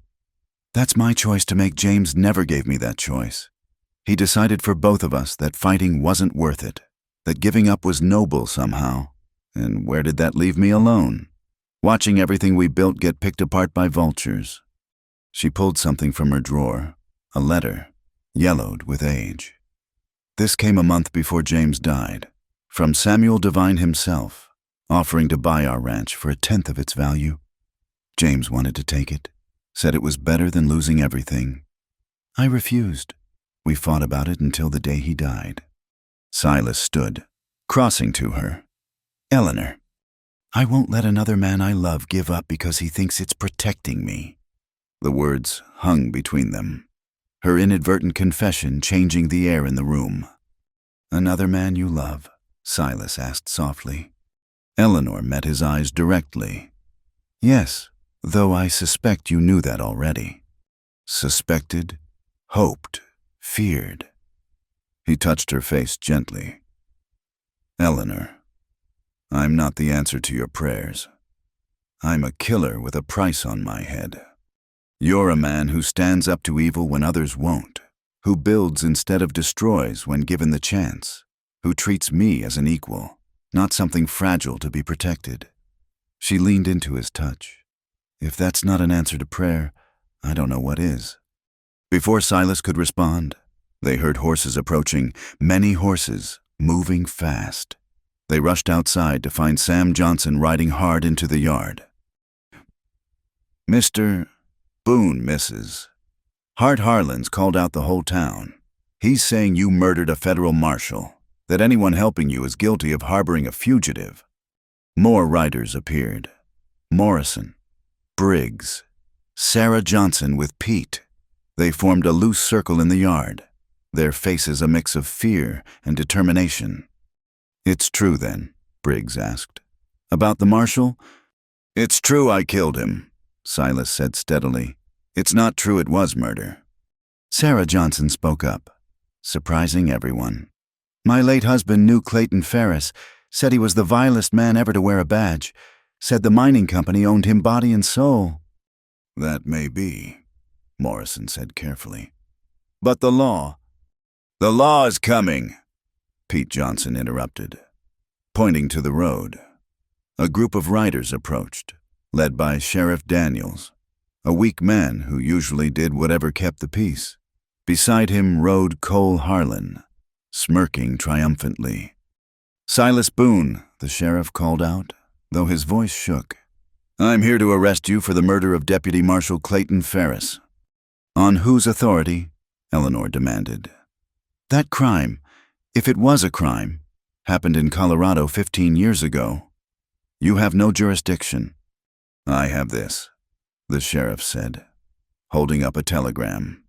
That's my choice to make. James never gave me that choice. He decided for both of us that fighting wasn't worth it, that giving up was noble somehow. And where did that leave me? Alone, watching everything we built get picked apart by vultures. She pulled something from her drawer, a letter, yellowed with age. This came a month before James died, from Samuel Devine himself, offering to buy our ranch for 1/10 of its value. James wanted to take it, said it was better than losing everything. I refused. We fought about it until the day he died. Silas stood, crossing to her. Eleanor, I won't let another man I love give up because he thinks it's protecting me. The words hung between them, her inadvertent confession changing the air in the room. Another man you love? Silas asked softly. Eleanor met his eyes directly. Yes, though I suspect you knew that already. Suspected, hoped, feared. He touched her face gently. Eleanor, I'm not the answer to your prayers. I'm a killer with a price on my head. You're a man who stands up to evil when others won't, who builds instead of destroys when given the chance, who treats me as an equal, not something fragile to be protected. She leaned into his touch. If that's not an answer to prayer, I don't know what is. Before Silas could respond, they heard horses approaching, many horses, moving fast. They rushed outside to find Sam Johnson riding hard into the yard. Mr. Boone, Mrs. Hart Harlan's called out the whole town. He's saying you murdered a federal marshal, that anyone helping you is guilty of harboring a fugitive. More riders appeared. Morrison, Briggs, Sarah Johnson with Pete. They formed a loose circle in the yard, their faces a mix of fear and determination. It's true then, Briggs asked. About the marshal? It's true I killed him, Silas said steadily. It's not true it was murder. Sarah Johnson spoke up, surprising everyone. My late husband knew Clayton Ferris, said he was the vilest man ever to wear a badge, said the mining company owned him body and soul. That may be, Morrison said carefully. But the law is coming, Pete Johnson interrupted, pointing to the road. A group of riders approached, led by Sheriff Daniels, a weak man who usually did whatever kept the peace. Beside him rode Cole Harlan, smirking triumphantly. Silas Boone, the sheriff called out, though his voice shook. I'm here to arrest you for the murder of Deputy Marshal Clayton Ferris. On whose authority? Eleanor demanded. That crime, if it was a crime, happened in Colorado 15 years ago. You have no jurisdiction. I have this, the sheriff said, holding up a telegram.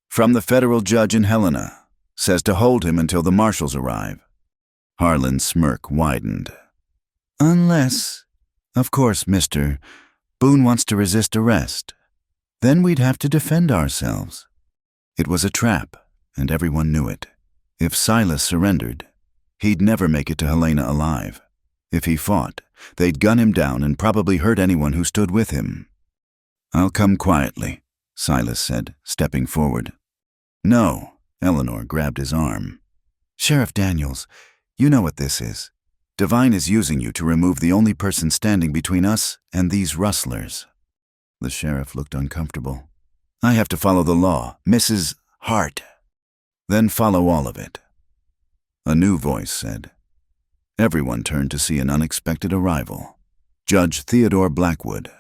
From the federal judge in Helena, says to hold him until the marshals arrive. Harlan's smirk widened. Unless, of course, Mr. Boone wants to resist arrest. Then we'd have to defend ourselves. It was a trap, and everyone knew it. If Silas surrendered, he'd never make it to Helena alive. If he fought, they'd gun him down and probably hurt anyone who stood with him. I'll come quietly, Silas said, stepping forward. No, Eleanor grabbed his arm. Sheriff Daniels, you know what this is. Devine is using you to remove the only person standing between us and these rustlers. The sheriff looked uncomfortable. I have to follow the law, Mrs. Hart. Then follow all of it. A new voice said. Everyone turned to see an unexpected arrival. Judge Theodore Blackwood,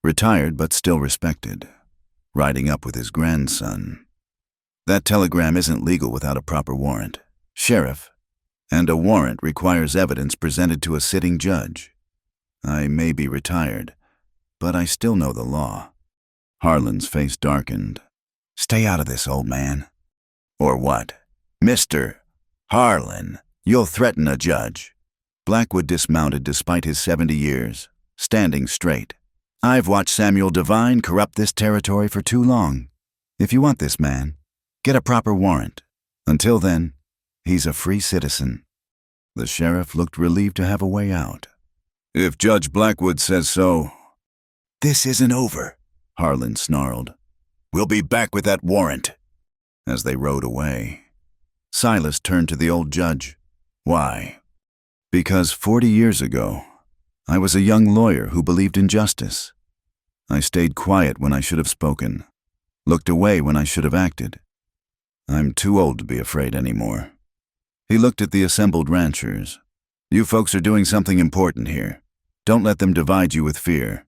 retired but still respected, riding up with his grandson. That telegram isn't legal without a proper warrant, Sheriff, and a warrant requires evidence presented to a sitting judge. I may be retired, but I still know the law. Harlan's face darkened. Stay out of this, old man. Or what? Mr. Harlan, you'll threaten a judge. Blackwood dismounted despite his 70 years, standing straight. I've watched Samuel Devine corrupt this territory for too long. If you want this man, get a proper warrant. Until then, he's a free citizen. The sheriff looked relieved to have a way out. If Judge Blackwood says so. This isn't over, Harlan snarled. We'll be back with that warrant. As they rode away, Silas turned to the old judge. Why? Because 40 years ago, I was a young lawyer who believed in justice. I stayed quiet when I should have spoken, looked away when I should have acted. I'm too old to be afraid anymore. He looked at the assembled ranchers. You folks are doing something important here. Don't let them divide you with fear.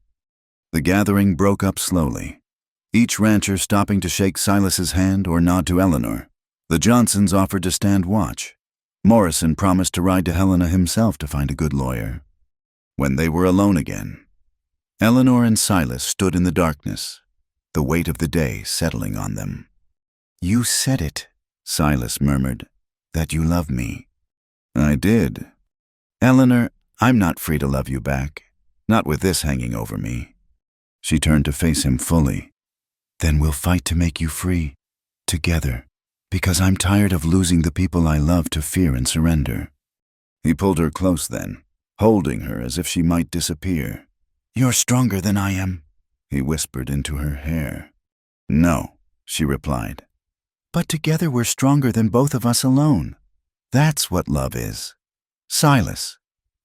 The gathering broke up slowly, each rancher stopping to shake Silas's hand or nod to Eleanor. The Johnsons offered to stand watch. Morrison promised to ride to Helena himself to find a good lawyer. When they were alone again, Eleanor and Silas stood in the darkness, the weight of the day settling on them. You said it, Silas murmured, that you love me. I did. Eleanor, I'm not free to love you back, not with this hanging over me. She turned to face him fully. Then we'll fight to make you free, together, because I'm tired of losing the people I love to fear and surrender. He pulled her close then, holding her as if she might disappear. You're stronger than I am, he whispered into her hair. No, she replied. But together we're stronger than both of us alone. That's what love is. Silas,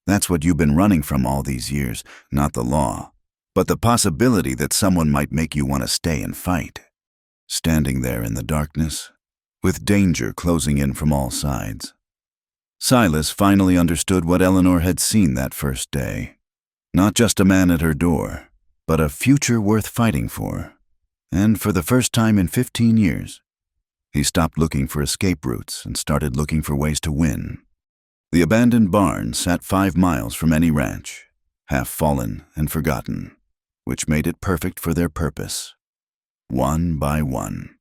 that's what you've been running from all these years, not the law, but the possibility that someone might make you want to stay and fight. Standing there in the darkness, with danger closing in from all sides, Silas finally understood what Eleanor had seen that first day. Not just a man at her door, but a future worth fighting for. And for the first time in 15 years, he stopped looking for escape routes and started looking for ways to win. The abandoned barn sat 5 miles from any ranch, half fallen and forgotten, which made it perfect for their purpose. One by one,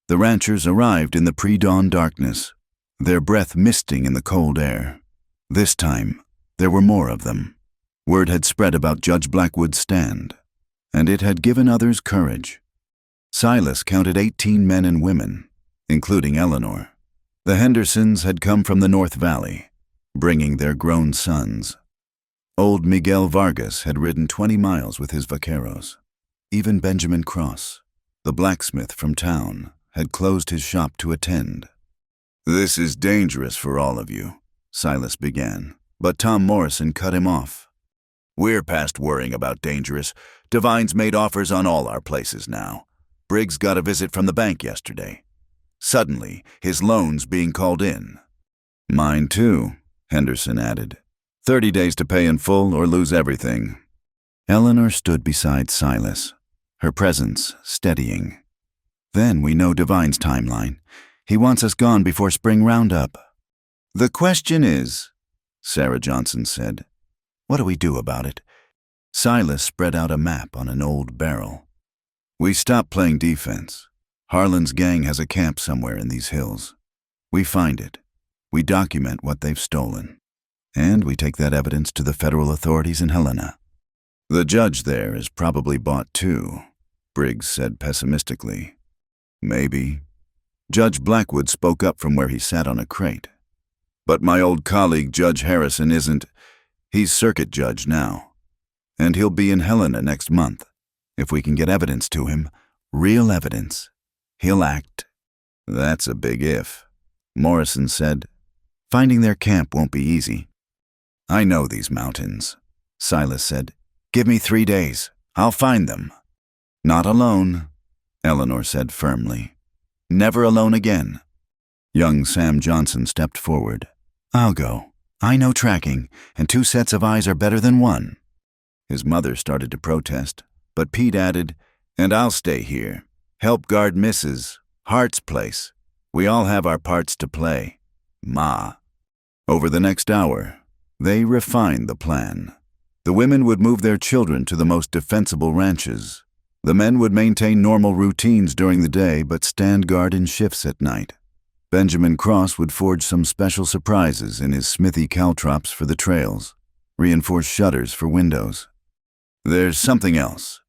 the ranchers arrived in the pre-dawn darkness, their breath misting in the cold air. This time, there were more of them. Word had spread about Judge Blackwood's stand, and it had given others courage. Silas counted 18 men and women, including Eleanor. The Hendersons had come from the North Valley, bringing their grown sons. Old Miguel Vargas had ridden 20 miles with his vaqueros. Even Benjamin Cross, the blacksmith from town, had closed his shop to attend. This is dangerous for all of you, Silas began, but Tom Morrison cut him off. We're past worrying about dangerous. Devine's made offers on all our places now. Briggs got a visit from the bank yesterday. Suddenly, his loan's being called in. Mine too, Henderson added. 30 days to pay in full or lose everything. Eleanor stood beside Silas, her presence steadying. Then we know Devine's timeline. He wants us gone before spring roundup. The question is, Sarah Johnson said, what do we do about it? Silas spread out a map on an old barrel. We stop playing defense. Harlan's gang has a camp somewhere in these hills. We find it. We document what they've stolen. And we take that evidence to the federal authorities in Helena. The judge there is probably bought too, Briggs said pessimistically. Maybe. Judge Blackwood spoke up from where he sat on a crate. But my old colleague Judge Harrison isn't. He's circuit judge now. And he'll be in Helena next month. If we can get evidence to him, real evidence, he'll act. That's a big if, Morrison said. Finding their camp won't be easy. I know these mountains, Silas said. Give me 3 days. I'll find them. Not alone, Eleanor said firmly. Never alone again. Young Sam Johnson stepped forward. I'll go. I know tracking, and 2 sets of eyes are better than 1. His mother started to protest, but Pete added, and I'll stay here. Help guard Mrs. Hart's place. We all have our parts to play. Ma. Over the next hour, they refined the plan. The women would move their children to the most defensible ranches. The men would maintain normal routines during the day but stand guard in shifts at night. Benjamin Cross would forge some special surprises in his smithy caltrops for the trails, reinforced shutters for windows. There's something else,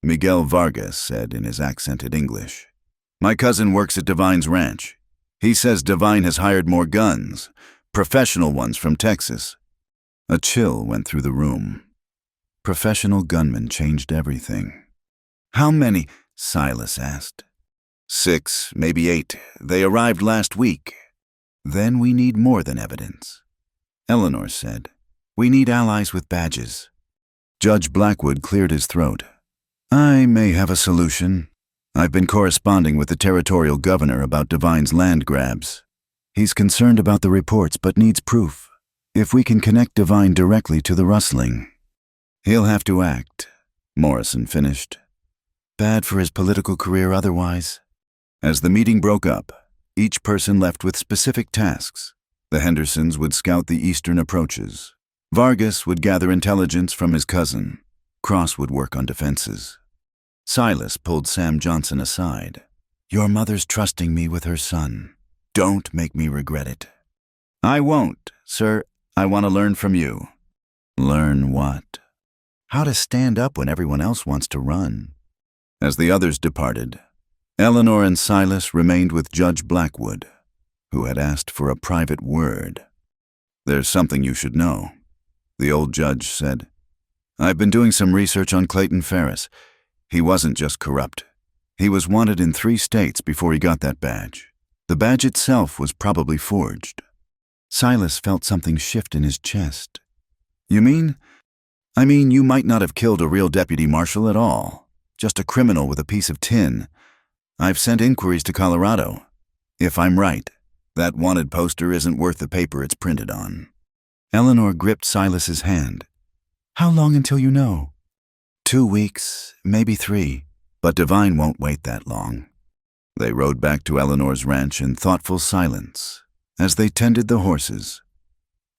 Miguel Vargas said in his accented English. My cousin works at Divine's ranch. He says Divine has hired more guns, professional ones from Texas. A chill went through the room. Professional gunmen changed everything. How many? Silas asked. 6, maybe 8. They arrived last week. Then we need more than evidence. Eleanor said, we need allies with badges. Judge Blackwood cleared his throat. I may have a solution. I've been corresponding with the territorial governor about Divine's land grabs. He's concerned about the reports but needs proof. If we can connect Divine directly to the rustling. He'll have to act, Morrison finished. Bad for his political career otherwise. As the meeting broke up, each person left with specific tasks. The Hendersons would scout the eastern approaches. Vargas would gather intelligence from his cousin. Cross would work on defenses. Silas pulled Sam Johnson aside. Your mother's trusting me with her son. Don't make me regret it. I won't, sir. I want to learn from you. Learn what? How to stand up when everyone else wants to run. As the others departed, Eleanor and Silas remained with Judge Blackwood, who had asked for a private word. There's something you should know, the old judge said. I've been doing some research on Clayton Ferris. He wasn't just corrupt. He was wanted in 3 states before he got that badge. The badge itself was probably forged. Silas felt something shift in his chest. You mean? I mean, you might not have killed a real deputy marshal at all. Just a criminal with a piece of tin. I've sent inquiries to Colorado. If I'm right, that wanted poster isn't worth the paper it's printed on. Eleanor gripped Silas's hand. How long until you know? 2 weeks, maybe 3, but Divine won't wait that long. They rode back to Eleanor's ranch in thoughtful silence as they tended the horses.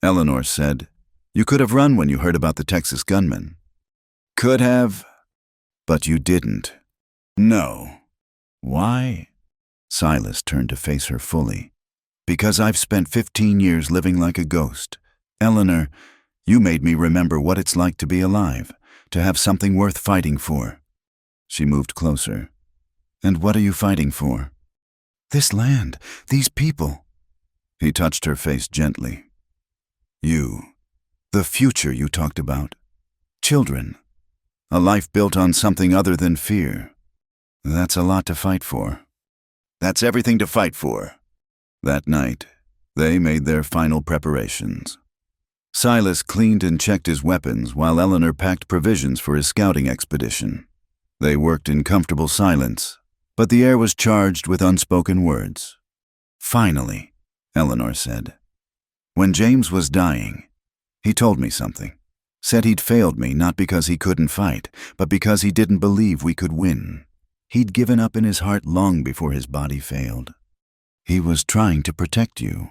Eleanor said, You could have run when you heard about the Texas gunman. Could have, but you didn't. No. Why? Silas turned to face her fully. Because I've spent 15 years living like a ghost. Eleanor, you made me remember what it's like to be alive, to have something worth fighting for. She moved closer. And what are you fighting for? This land, these people. He touched her face gently. You, the future you talked about. Children. A life built on something other than fear. That's a lot to fight for. That's everything to fight for. That night, they made their final preparations. Silas cleaned and checked his weapons while Eleanor packed provisions for his scouting expedition. They worked in comfortable silence, but the air was charged with unspoken words. Finally, Eleanor said. When James was dying, he told me something. Said he'd failed me not because he couldn't fight, but because he didn't believe we could win. He'd given up in his heart long before his body failed. He was trying to protect you.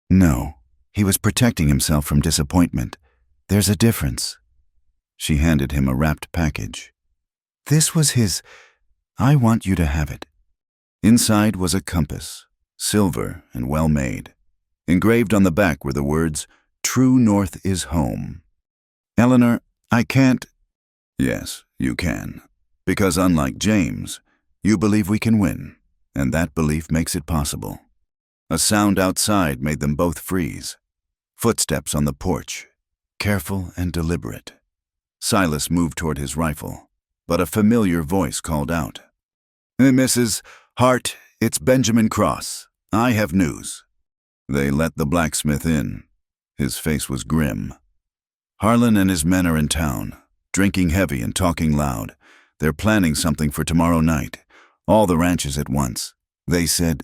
No, he was protecting himself from disappointment. There's a difference. She handed him a wrapped package. This was his. I want you to have it. Inside was a compass, silver and well made. Engraved on the back were the words, True North is home. Eleanor, I can't. Yes, you can. Because unlike James, you believe we can win, and that belief makes it possible. A sound outside made them both freeze. Footsteps on the porch, careful and deliberate. Silas moved toward his rifle, but a familiar voice called out. Mrs. Hart, it's Benjamin Cross. I have news. They let the blacksmith in. His face was grim. Harlan and his men are in town, drinking heavy and talking loud. They're planning something for tomorrow night. All the ranches at once. They said,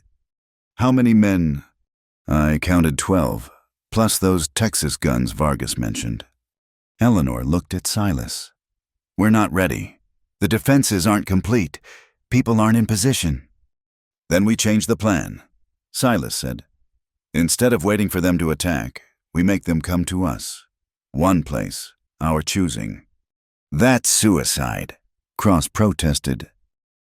How many men? I counted 12, plus those Texas guns Vargas mentioned. Eleanor looked at Silas. We're not ready. The defenses aren't complete. People aren't in position. Then we change the plan, Silas said. Instead of waiting for them to attack, we make them come to us. One place, our choosing. That's suicide, Cross protested.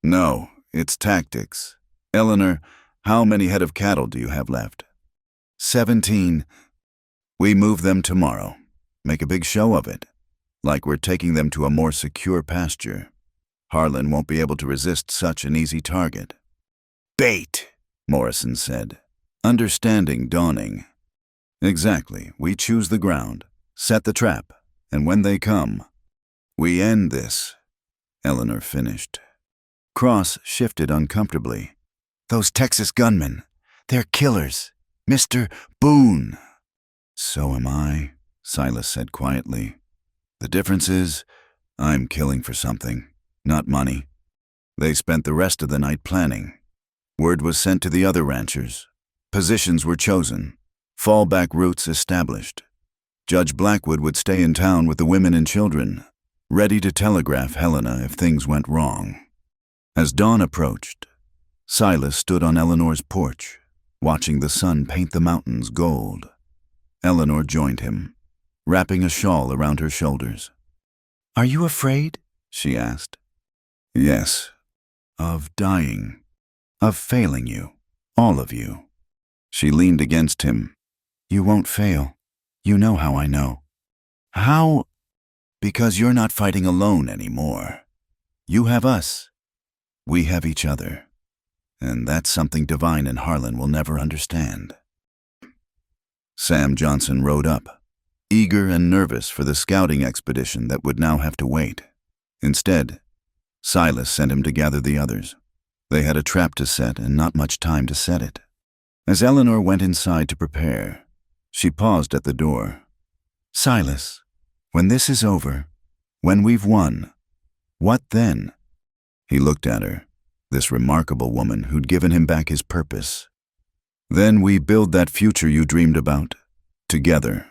No, it's tactics. Eleanor, how many head of cattle do you have left? 17. We move them tomorrow. Make a big show of it, like we're taking them to a more secure pasture. Harlan won't be able to resist such an easy target. Bait, Morrison said, understanding dawning. Exactly, we choose the ground, set the trap, and when they come, we end this, Eleanor finished. Cross shifted uncomfortably. Those Texas gunmen, they're killers. Mr. Boone. So am I, Silas said quietly. The difference is, I'm killing for something, not money. They spent the rest of the night planning. Word was sent to the other ranchers. Positions were chosen. Fallback routes established. Judge Blackwood would stay in town with the women and children, ready to telegraph Helena if things went wrong. As dawn approached, Silas stood on Eleanor's porch, watching the sun paint the mountains gold. Eleanor joined him, wrapping a shawl around her shoulders. Are you afraid? She asked. Yes. Of dying. Of failing you. All of you. She leaned against him. You won't fail. You know how I know. How? Because you're not fighting alone anymore. You have us. We have each other. And that's something Divine and Harlan will never understand. Sam Johnson rode up, eager and nervous for the scouting expedition that would now have to wait. Instead, Silas sent him to gather the others. They had a trap to set and not much time to set it. As Eleanor went inside to prepare, she paused at the door. Silas, when this is over, when we've won, what then? He looked at her, this remarkable woman who'd given him back his purpose. Then we build that future you dreamed about, together.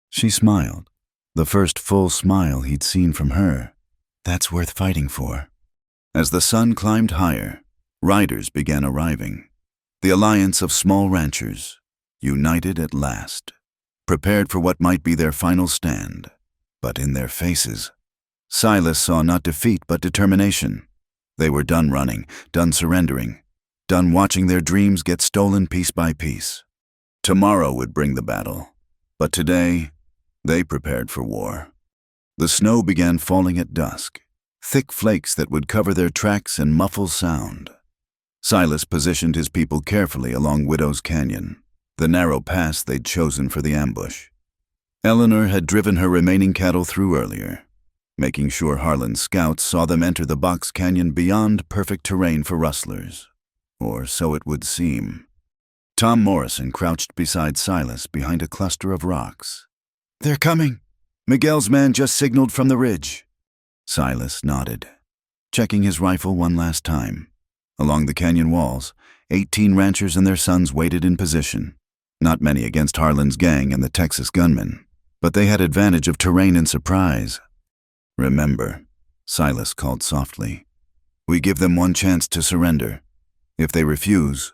She smiled, the first full smile he'd seen from her. That's worth fighting for. As the sun climbed higher, riders began arriving. The alliance of small ranchers, united at last, prepared for what might be their final stand. But in their faces, Silas saw not defeat but determination. They were done running, done surrendering, done watching their dreams get stolen piece by piece. Tomorrow would bring the battle, but today they prepared for war. The snow began falling at dusk, thick flakes that would cover their tracks and muffle sound. Silas positioned his people carefully along Widow's Canyon, the narrow pass they'd chosen for the ambush. Eleanor had driven her remaining cattle through earlier, making sure Harlan's scouts saw them enter the Box Canyon beyond perfect terrain for rustlers. Or so it would seem. Tom Morrison crouched beside Silas behind a cluster of rocks. They're coming. Miguel's man just signaled from the ridge. Silas nodded, checking his rifle one last time. Along the canyon walls, 18 ranchers and their sons waited in position. Not many against Harlan's gang and the Texas gunmen, but they had advantage of terrain and surprise. Remember, Silas called softly, we give them one chance to surrender. If they refuse,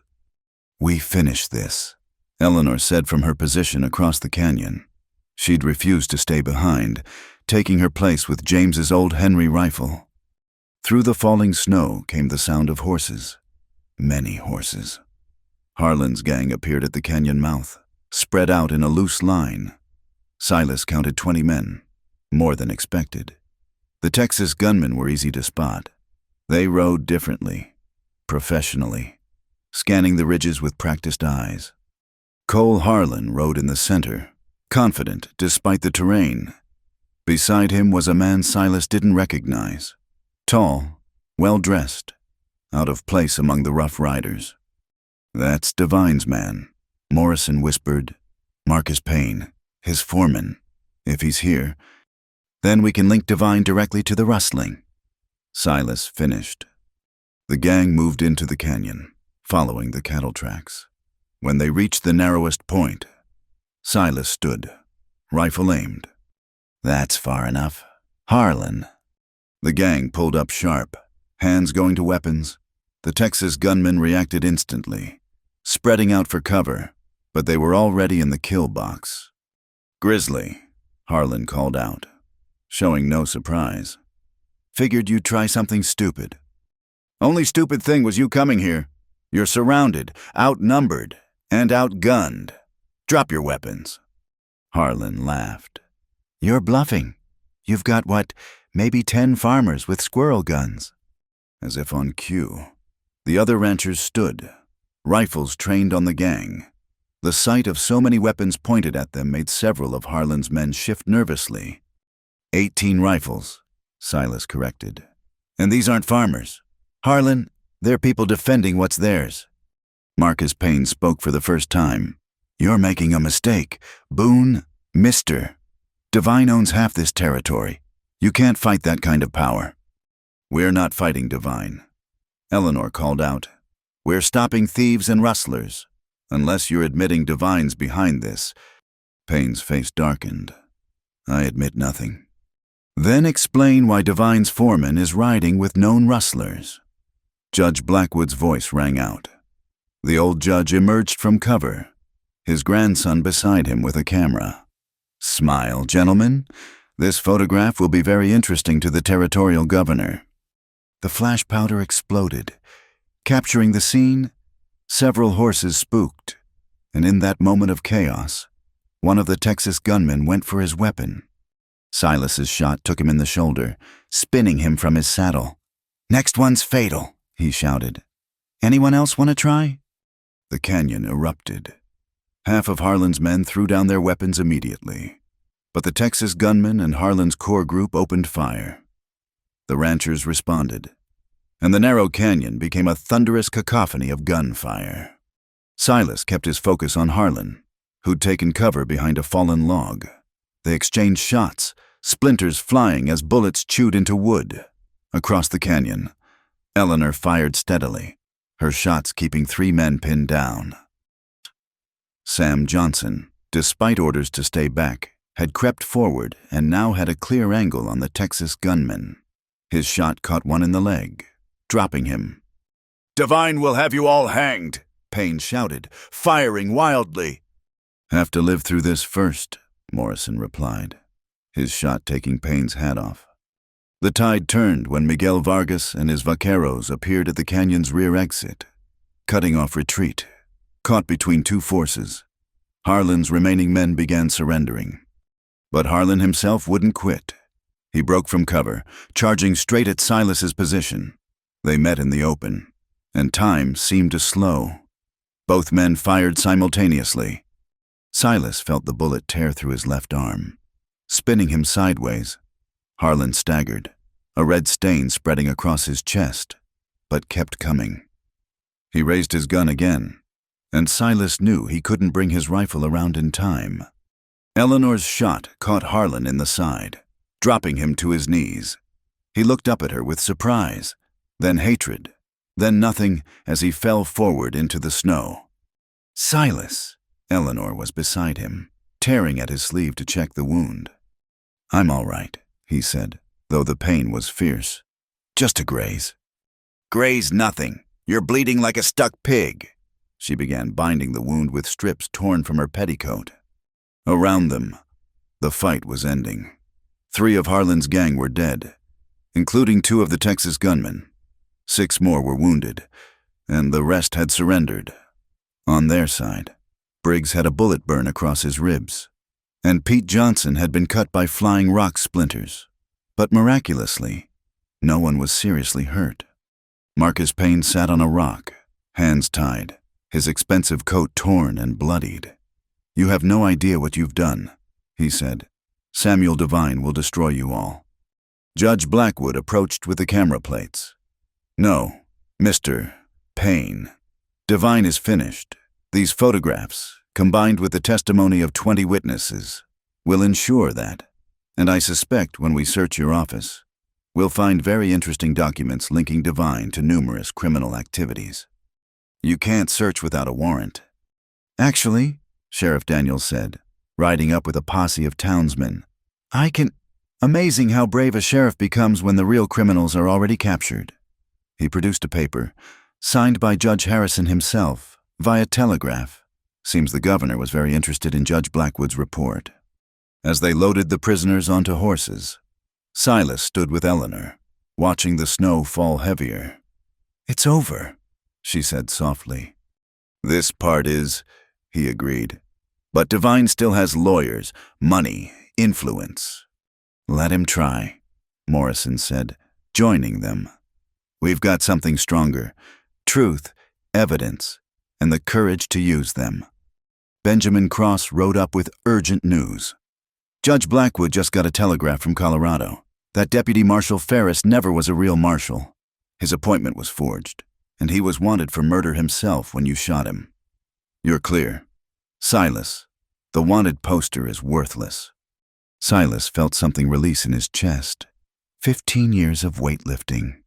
we finish this, Eleanor said from her position across the canyon. She'd refused to stay behind, taking her place with James's old Henry rifle. Through the falling snow came the sound of horses. Many horses. Harlan's gang appeared at the canyon mouth, spread out in a loose line. Silas counted 20 men, more than expected. The Texas gunmen were easy to spot. They rode differently, professionally, scanning the ridges with practiced eyes. Cole Harlan rode in the center, confident despite the terrain. Beside him was a man Silas didn't recognize. Tall, well-dressed, out of place among the rough riders. That's Divine's man, Morrison whispered. Marcus Payne, his foreman. If he's here, then we can link Divine directly to the rustling. Silas finished. The gang moved into the canyon, following the cattle tracks. When they reached the narrowest point, Silas stood, rifle aimed. "That's far enough. Harlan." The gang pulled up sharp, hands going to weapons. The Texas gunmen reacted instantly, spreading out for cover, but they were already in the kill box. "Grizzly," Harlan called out, showing no surprise. "Figured you'd try something stupid." "Only stupid thing was you coming here. You're surrounded, outnumbered, and outgunned. Drop your weapons." Harlan laughed. "You're bluffing. You've got, maybe 10 farmers with squirrel guns." As if on cue, the other ranchers stood, rifles trained on the gang. The sight of so many weapons pointed at them made several of Harlan's men shift nervously. 18 rifles, Silas corrected. "And these aren't farmers. Harlan, they're people defending what's theirs." Marcus Payne spoke for the first time. "You're making a mistake. Boone, Mr. Divine owns half this territory. You can't fight that kind of power." "We're not fighting Divine," Eleanor called out. "We're stopping thieves and rustlers. Unless you're admitting Divine's behind this." Payne's face darkened. "I admit nothing." "Then explain why Divine's foreman is riding with known rustlers." Judge Blackwood's voice rang out. The old judge emerged from cover, his grandson beside him with a camera. "Smile, gentlemen. This photograph will be very interesting to the territorial governor." The flash powder exploded, capturing the scene. Several horses spooked, and in that moment of chaos, one of the Texas gunmen went for his weapon. Silas's shot took him in the shoulder, spinning him from his saddle. "Next one's fatal," he shouted. "Anyone else want to try?" The canyon erupted. Half of Harlan's men threw down their weapons immediately, but the Texas gunmen and Harlan's core group opened fire. The ranchers responded, and the narrow canyon became a thunderous cacophony of gunfire. Silas kept his focus on Harlan, who'd taken cover behind a fallen log. They exchanged shots, splinters flying as bullets chewed into wood. Across the canyon, Eleanor fired steadily, her shots keeping 3 men pinned down. Sam Johnson, despite orders to stay back, had crept forward and now had a clear angle on the Texas gunman. His shot caught one in the leg, dropping him. "Divine will have you all hanged," Payne shouted, firing wildly. "Have to live through this first," Morrison replied, his shot taking Payne's hat off. The tide turned when Miguel Vargas and his vaqueros appeared at the canyon's rear exit, cutting off retreat. Caught between 2 forces, Harlan's remaining men began surrendering. But Harlan himself wouldn't quit. He broke from cover, charging straight at Silas's position. They met in the open, and time seemed to slow. Both men fired simultaneously. Silas felt the bullet tear through his left arm, spinning him sideways. Harlan staggered, a red stain spreading across his chest, but kept coming. He raised his gun again, and Silas knew he couldn't bring his rifle around in time. Eleanor's shot caught Harlan in the side, dropping him to his knees. He looked up at her with surprise, then hatred, then nothing as he fell forward into the snow. "Silas!" Eleanor was beside him, tearing at his sleeve to check the wound. "I'm all right," he said, though the pain was fierce. "Just a graze." "Graze nothing. You're bleeding like a stuck pig." She began binding the wound with strips torn from her petticoat. Around them, the fight was ending. 3 of Harlan's gang were dead, including 2 of the Texas gunmen. 6 more were wounded, and the rest had surrendered. On their side, Briggs had a bullet burn across his ribs, and Pete Johnson had been cut by flying rock splinters. But miraculously, no one was seriously hurt. Marcus Payne sat on a rock, hands tied, his expensive coat torn and bloodied. "You have no idea what you've done," he said. "Samuel Divine will destroy you all." Judge Blackwood approached with the camera plates. "No, Mr. Payne. Divine is finished. These photographs, combined with the testimony of 20 witnesses, will ensure that, and I suspect when we search your office, we'll find very interesting documents linking Divine to numerous criminal activities. You can't search without a warrant. Actually, Sheriff Daniels said, riding up with a posse of townsmen, Amazing how brave a sheriff becomes when the real criminals are already captured. He produced a paper, signed by Judge Harrison himself, via telegraph. Seems the governor was very interested in Judge Blackwood's report. As they loaded the prisoners onto horses, Silas stood with Eleanor, watching the snow fall heavier. "It's over," she said softly. "This part is," he agreed. "But Devine still has lawyers, money, influence." "Let him try," Morrison said, joining them. "We've got something stronger: truth, evidence, and the courage to use them." Benjamin Cross rode up with urgent news. "Judge Blackwood just got a telegraph from Colorado. That Deputy Marshal Ferris never was a real marshal. His appointment was forged, and he was wanted for murder himself when you shot him. You're clear. Silas, the wanted poster is worthless." Silas felt something release in his chest. 15 years of weightlifting.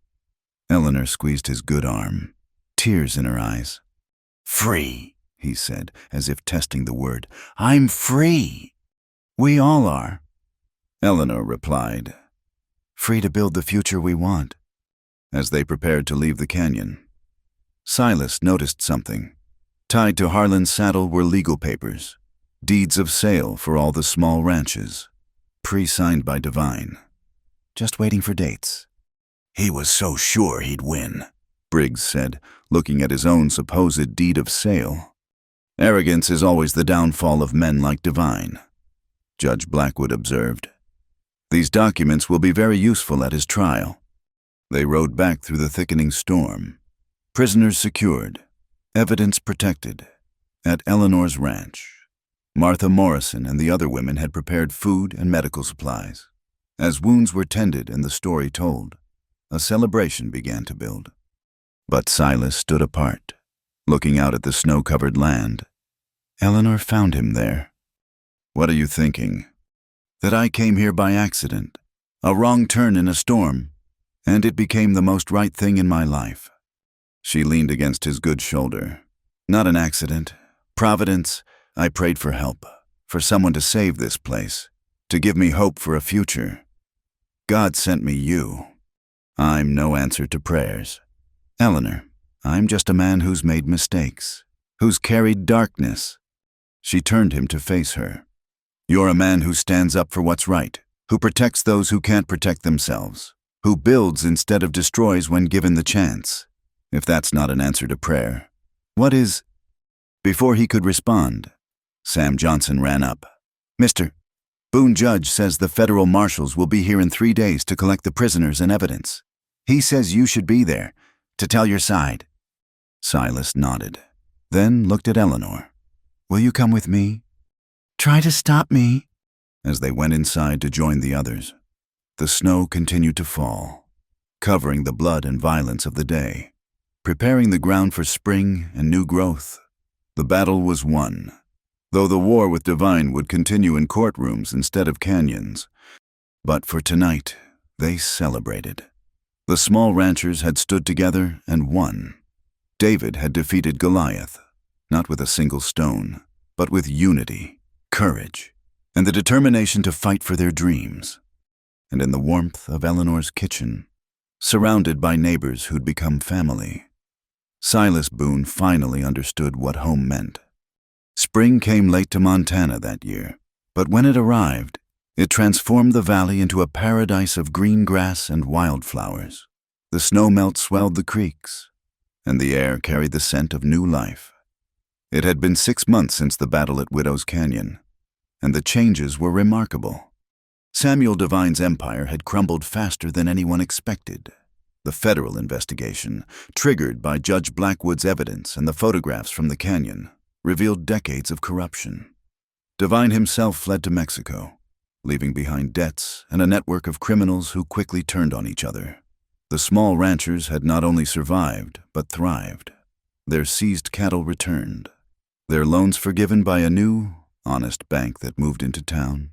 Eleanor squeezed his good arm, tears in her eyes. "Free," he said, as if testing the word. "I'm free." "We all are," Eleanor replied. "Free to build the future we want." As they prepared to leave the canyon, Silas noticed something. Tied to Harlan's saddle were legal papers, deeds of sale for all the small ranches, pre-signed by Devine. "Just waiting for dates." "He was so sure he'd win," Briggs said, looking at his own supposed deed of sale. "Arrogance is always the downfall of men like Devine," Judge Blackwood observed. "These documents will be very useful at his trial." They rode back through the thickening storm. Prisoners secured, evidence protected. At Eleanor's ranch, Martha Morrison and the other women had prepared food and medical supplies. As wounds were tended and the story told, a celebration began to build. But Silas stood apart, looking out at the snow-covered land. Eleanor found him there. "What are you thinking?" "That I came here by accident, a wrong turn in a storm, and it became the most right thing in my life." She leaned against his good shoulder. "Not an accident. Providence. I prayed for help, for someone to save this place, to give me hope for a future. God sent me you. I'm no answer to prayers. Eleanor, I'm just a man who's made mistakes, who's carried darkness." She turned him to face her. "You're a man who stands up for what's right, who protects those who can't protect themselves, who builds instead of destroys when given the chance. If that's not an answer to prayer, what is?" Before he could respond, Sam Johnson ran up. "Mr. Boone Judge says the federal marshals will be here in 3 days to collect the prisoners and evidence. He says you should be there, to tell your side." Silas nodded, then looked at Eleanor. "Will you come with me?" "Try to stop me," as they went inside to join the others. The snow continued to fall, covering the blood and violence of the day, preparing the ground for spring and new growth. The battle was won, though the war with Devine would continue in courtrooms instead of canyons. But for tonight, they celebrated. The small ranchers had stood together and won. David had defeated Goliath, not with a single stone, but with unity, courage, and the determination to fight for their dreams. And in the warmth of Eleanor's kitchen, surrounded by neighbors who'd become family, Silas Boone finally understood what home meant. Spring came late to Montana that year, but when it arrived, it transformed the valley into a paradise of green grass and wildflowers. The snowmelt swelled the creeks, and the air carried the scent of new life. It had been 6 months since the battle at Widow's Canyon, and the changes were remarkable. Samuel Devine's empire had crumbled faster than anyone expected. The federal investigation, triggered by Judge Blackwood's evidence and the photographs from the canyon, revealed decades of corruption. Devine himself fled to Mexico, leaving behind debts and a network of criminals who quickly turned on each other. The small ranchers had not only survived, but thrived. Their seized cattle returned, their loans forgiven by a new, honest bank that moved into town.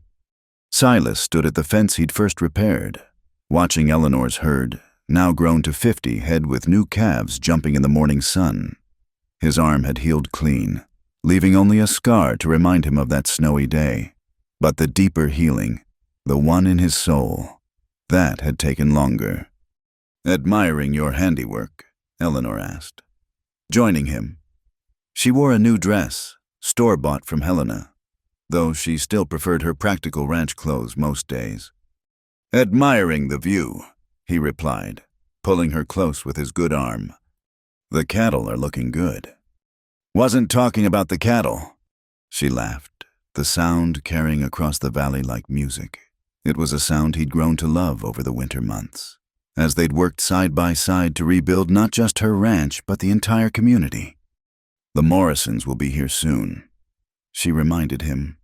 Silas stood at the fence he'd first repaired, watching Eleanor's herd, now grown to 50 head with new calves jumping in the morning sun. His arm had healed clean, leaving only a scar to remind him of that snowy day. But the deeper healing, the one in his soul, that had taken longer. "Admiring your handiwork?" Eleanor asked, joining him. She wore a new dress, store-bought from Helena, though she still preferred her practical ranch clothes most days. "Admiring the view," he replied, pulling her close with his good arm. "The cattle are looking good." "Wasn't talking about the cattle," she laughed, the sound carrying across the valley like music. It was a sound he'd grown to love over the winter months, as they'd worked side by side to rebuild not just her ranch, but the entire community. "The Morrisons will be here soon," she reminded him.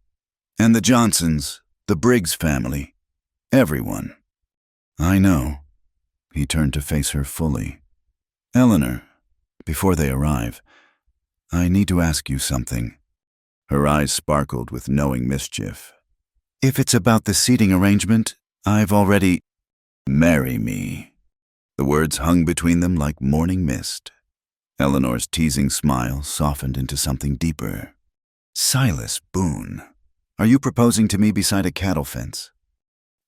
"And the Johnsons, the Briggs family, everyone." "I know." He turned to face her fully. "Eleanor, before they arrive, I need to ask you something." Her eyes sparkled with knowing mischief. "If it's about the seating arrangement, I've already—" "Marry me." The words hung between them like morning mist. Eleanor's teasing smile softened into something deeper. "Silas Boone, are you proposing to me beside a cattle fence?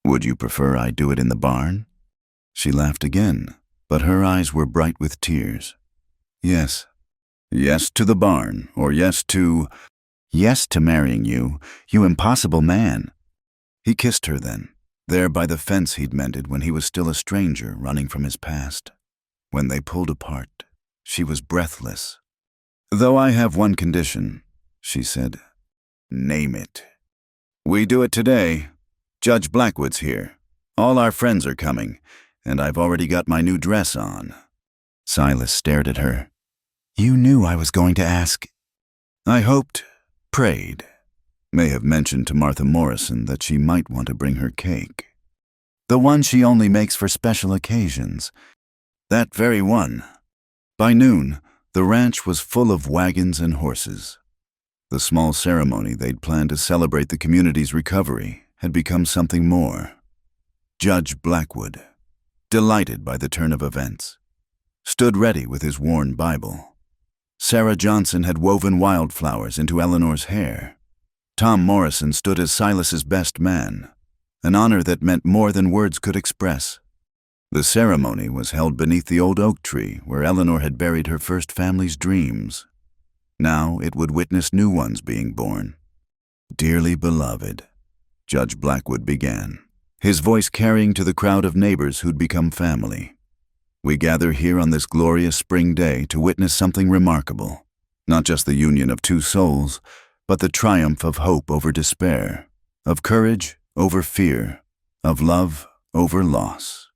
Would you prefer I do it in the barn?" She laughed again, but her eyes were bright with tears. "Yes. Yes to the barn, or yes to—" "Yes to marrying you, you impossible man." He kissed her then, there by the fence he'd mended when he was still a stranger running from his past. When they pulled apart, she was breathless. "Though I have one condition," she said. "Name it." "We do it today. Judge Blackwood's here. All our friends are coming, and I've already got my new dress on." Silas stared at her. "You knew I was going to ask." "I hoped, prayed, may have mentioned to Martha Morrison that she might want to bring her cake. The one she only makes for special occasions. That very one." By noon, the ranch was full of wagons and horses. The small ceremony they'd planned to celebrate the community's recovery had become something more. Judge Blackwood, delighted by the turn of events, stood ready with his worn Bible. Sarah Johnson had woven wildflowers into Eleanor's hair. Tom Morrison stood as Silas's best man, an honor that meant more than words could express. The ceremony was held beneath the old oak tree where Eleanor had buried her first family's dreams. Now it would witness new ones being born. "Dearly beloved," Judge Blackwood began, his voice carrying to the crowd of neighbors who'd become family. "We gather here on this glorious spring day to witness something remarkable, not just the union of two souls, but the triumph of hope over despair, of courage over fear, of love over loss."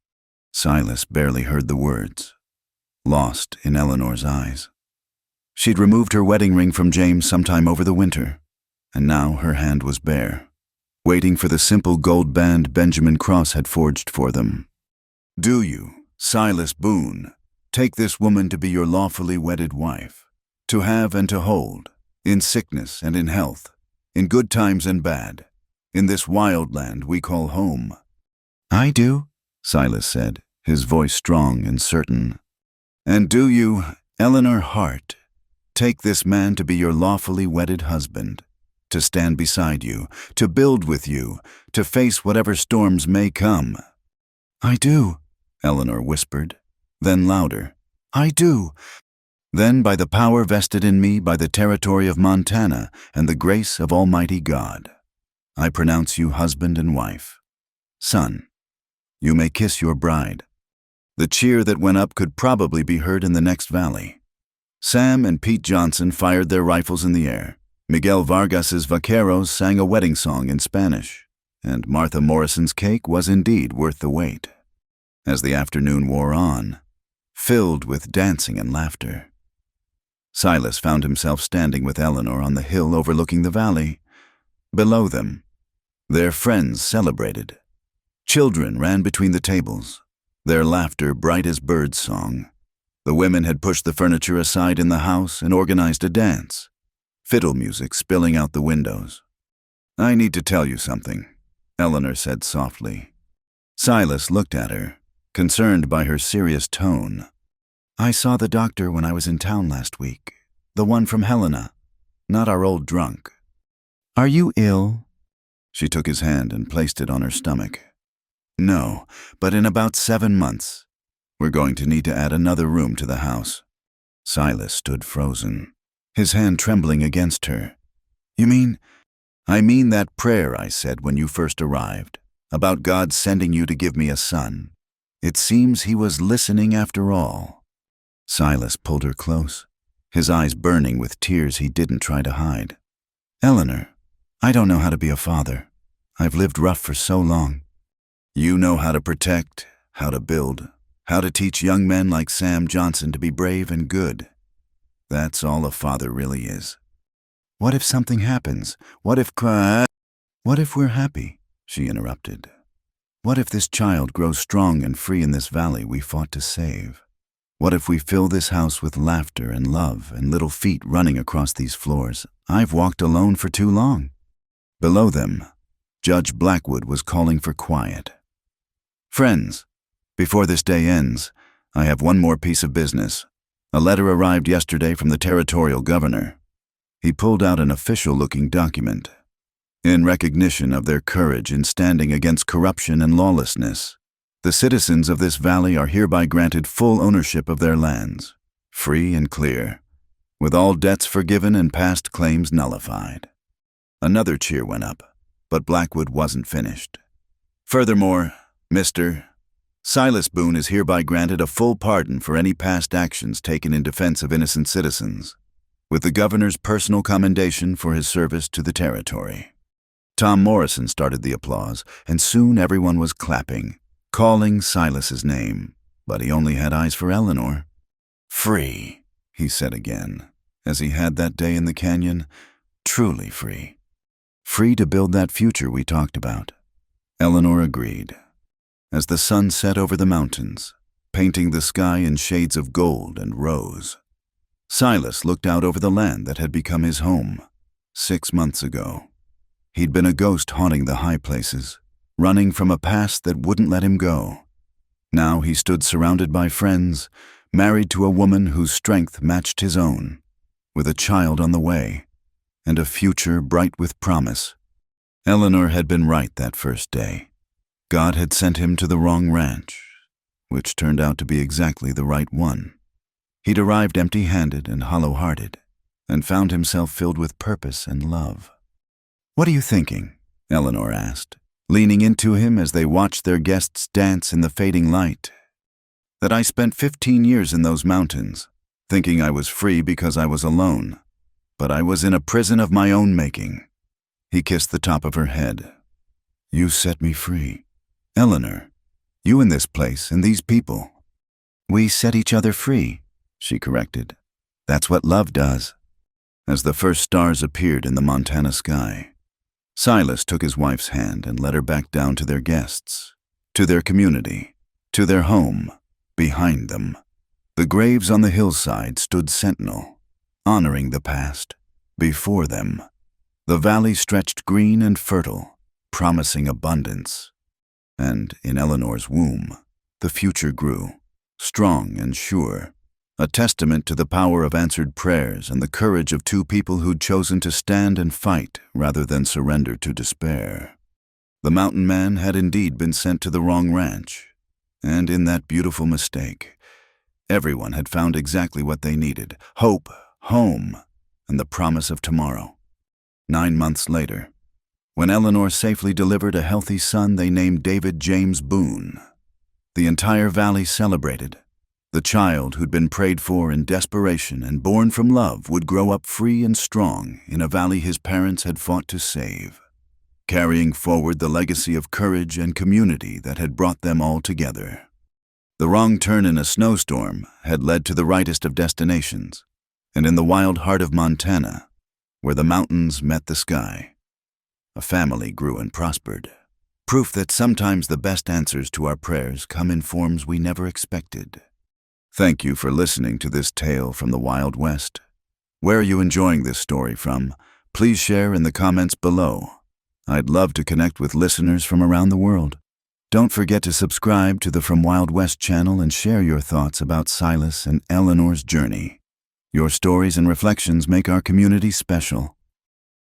Silas barely heard the words, lost in Eleanor's eyes. She'd removed her wedding ring from James sometime over the winter, and now her hand was bare, waiting for the simple gold band Benjamin Cross had forged for them. "Do you, Silas Boone, take this woman to be your lawfully wedded wife, to have and to hold, in sickness and in health, in good times and bad, in this wild land we call home?" "I do," Silas said, his voice strong and certain. "And do you, Eleanor Hart, take this man to be your lawfully wedded husband, to stand beside you, to build with you, to face whatever storms may come?" "I do," Eleanor whispered, then louder, "I do." "Then by the power vested in me by the territory of Montana and the grace of Almighty God, I pronounce you husband and wife. Son, you may kiss your bride." The cheer that went up could probably be heard in the next valley. Sam and Pete Johnson fired their rifles in the air. Miguel Vargas's vaqueros sang a wedding song in Spanish, and Martha Morrison's cake was indeed worth the wait. As the afternoon wore on, filled with dancing and laughter, Silas found himself standing with Eleanor on the hill overlooking the valley. Below them, their friends celebrated. Children ran between the tables, their laughter bright as birds' song. The women had pushed the furniture aside in the house and organized a dance, fiddle music spilling out the windows. "I need to tell you something," Eleanor said softly. Silas looked at her, concerned by her serious tone. "I saw the doctor when I was in town last week, the one from Helena. not our old drunk. Are you ill? She took his hand and placed it on her stomach. No, but in about 7 months. We're going to need to add another room to the house. Silas stood frozen, his hand trembling against her. You mean? I mean that prayer I said when you first arrived, about God sending you to give me a son. It seems he was listening after all. Silas pulled her close, his eyes burning with tears he didn't try to hide. Eleanor, I don't know how to be a father. I've lived rough for so long. You know how to protect, how to build, how to teach young men like Sam Johnson to be brave and good. That's all a father really is. What if something happens? What if we're happy? She interrupted. What if this child grows strong and free in this valley we fought to save? What if we fill this house with laughter and love and little feet running across these floors? I've walked alone for too long. Below them, Judge Blackwood was calling for quiet. Friends, before this day ends, I have one more piece of business. A letter arrived yesterday from the territorial governor. He pulled out an official-looking document. In recognition of their courage in standing against corruption and lawlessness, the citizens of this valley are hereby granted full ownership of their lands, free and clear, with all debts forgiven and past claims nullified. Another cheer went up, but Blackwood wasn't finished. Furthermore, Mr. Silas Boone is hereby granted a full pardon for any past actions taken in defense of innocent citizens, with the governor's personal commendation for his service to the territory. Tom Morrison started the applause, and soon everyone was clapping, calling Silas's name, but he only had eyes for Eleanor. Free, he said again, as he had that day in the canyon, truly free. Free to build that future we talked about. Eleanor agreed. As the sun set over the mountains, painting the sky in shades of gold and rose, Silas looked out over the land that had become his home 6 months ago. He'd been a ghost haunting the high places, running from a past that wouldn't let him go. Now he stood surrounded by friends, married to a woman whose strength matched his own, with a child on the way, and a future bright with promise. Eleanor had been right that first day. God had sent him to the wrong ranch, which turned out to be exactly the right one. He'd arrived empty-handed and hollow-hearted, and found himself filled with purpose and love. What are you thinking? Eleanor asked, leaning into him as they watched their guests dance in the fading light. That I spent 15 years in those mountains, thinking I was free because I was alone, but I was in a prison of my own making. He kissed the top of her head. You set me free. Eleanor, you in this place and these people. We set each other free, she corrected. That's what love does. As the first stars appeared in the Montana sky, Silas took his wife's hand and led her back down to their guests, to their community, to their home. Behind them, the graves on the hillside stood sentinel, honoring the past. Before them, the valley stretched green and fertile, promising abundance. And in Eleanor's womb, the future grew, strong and sure, a testament to the power of answered prayers and the courage of two people who'd chosen to stand and fight rather than surrender to despair. The mountain man had indeed been sent to the wrong ranch, and in that beautiful mistake, everyone had found exactly what they needed: hope, home, and the promise of tomorrow. 9 months later, when Eleanor safely delivered a healthy son they named David James Boone, the entire valley celebrated. The child who'd been prayed for in desperation and born from love would grow up free and strong in a valley his parents had fought to save, carrying forward the legacy of courage and community that had brought them all together. The wrong turn in a snowstorm had led to the rightest of destinations, and in the wild heart of Montana, where the mountains met the sky, a family grew and prospered. Proof that sometimes the best answers to our prayers come in forms we never expected. Thank you for listening to this tale from the Wild West. Where are you enjoying this story from? Please share in the comments below. I'd love to connect with listeners from around the world. Don't forget to subscribe to the From Wild West channel and share your thoughts about Silas and Eleanor's journey. Your stories and reflections make our community special.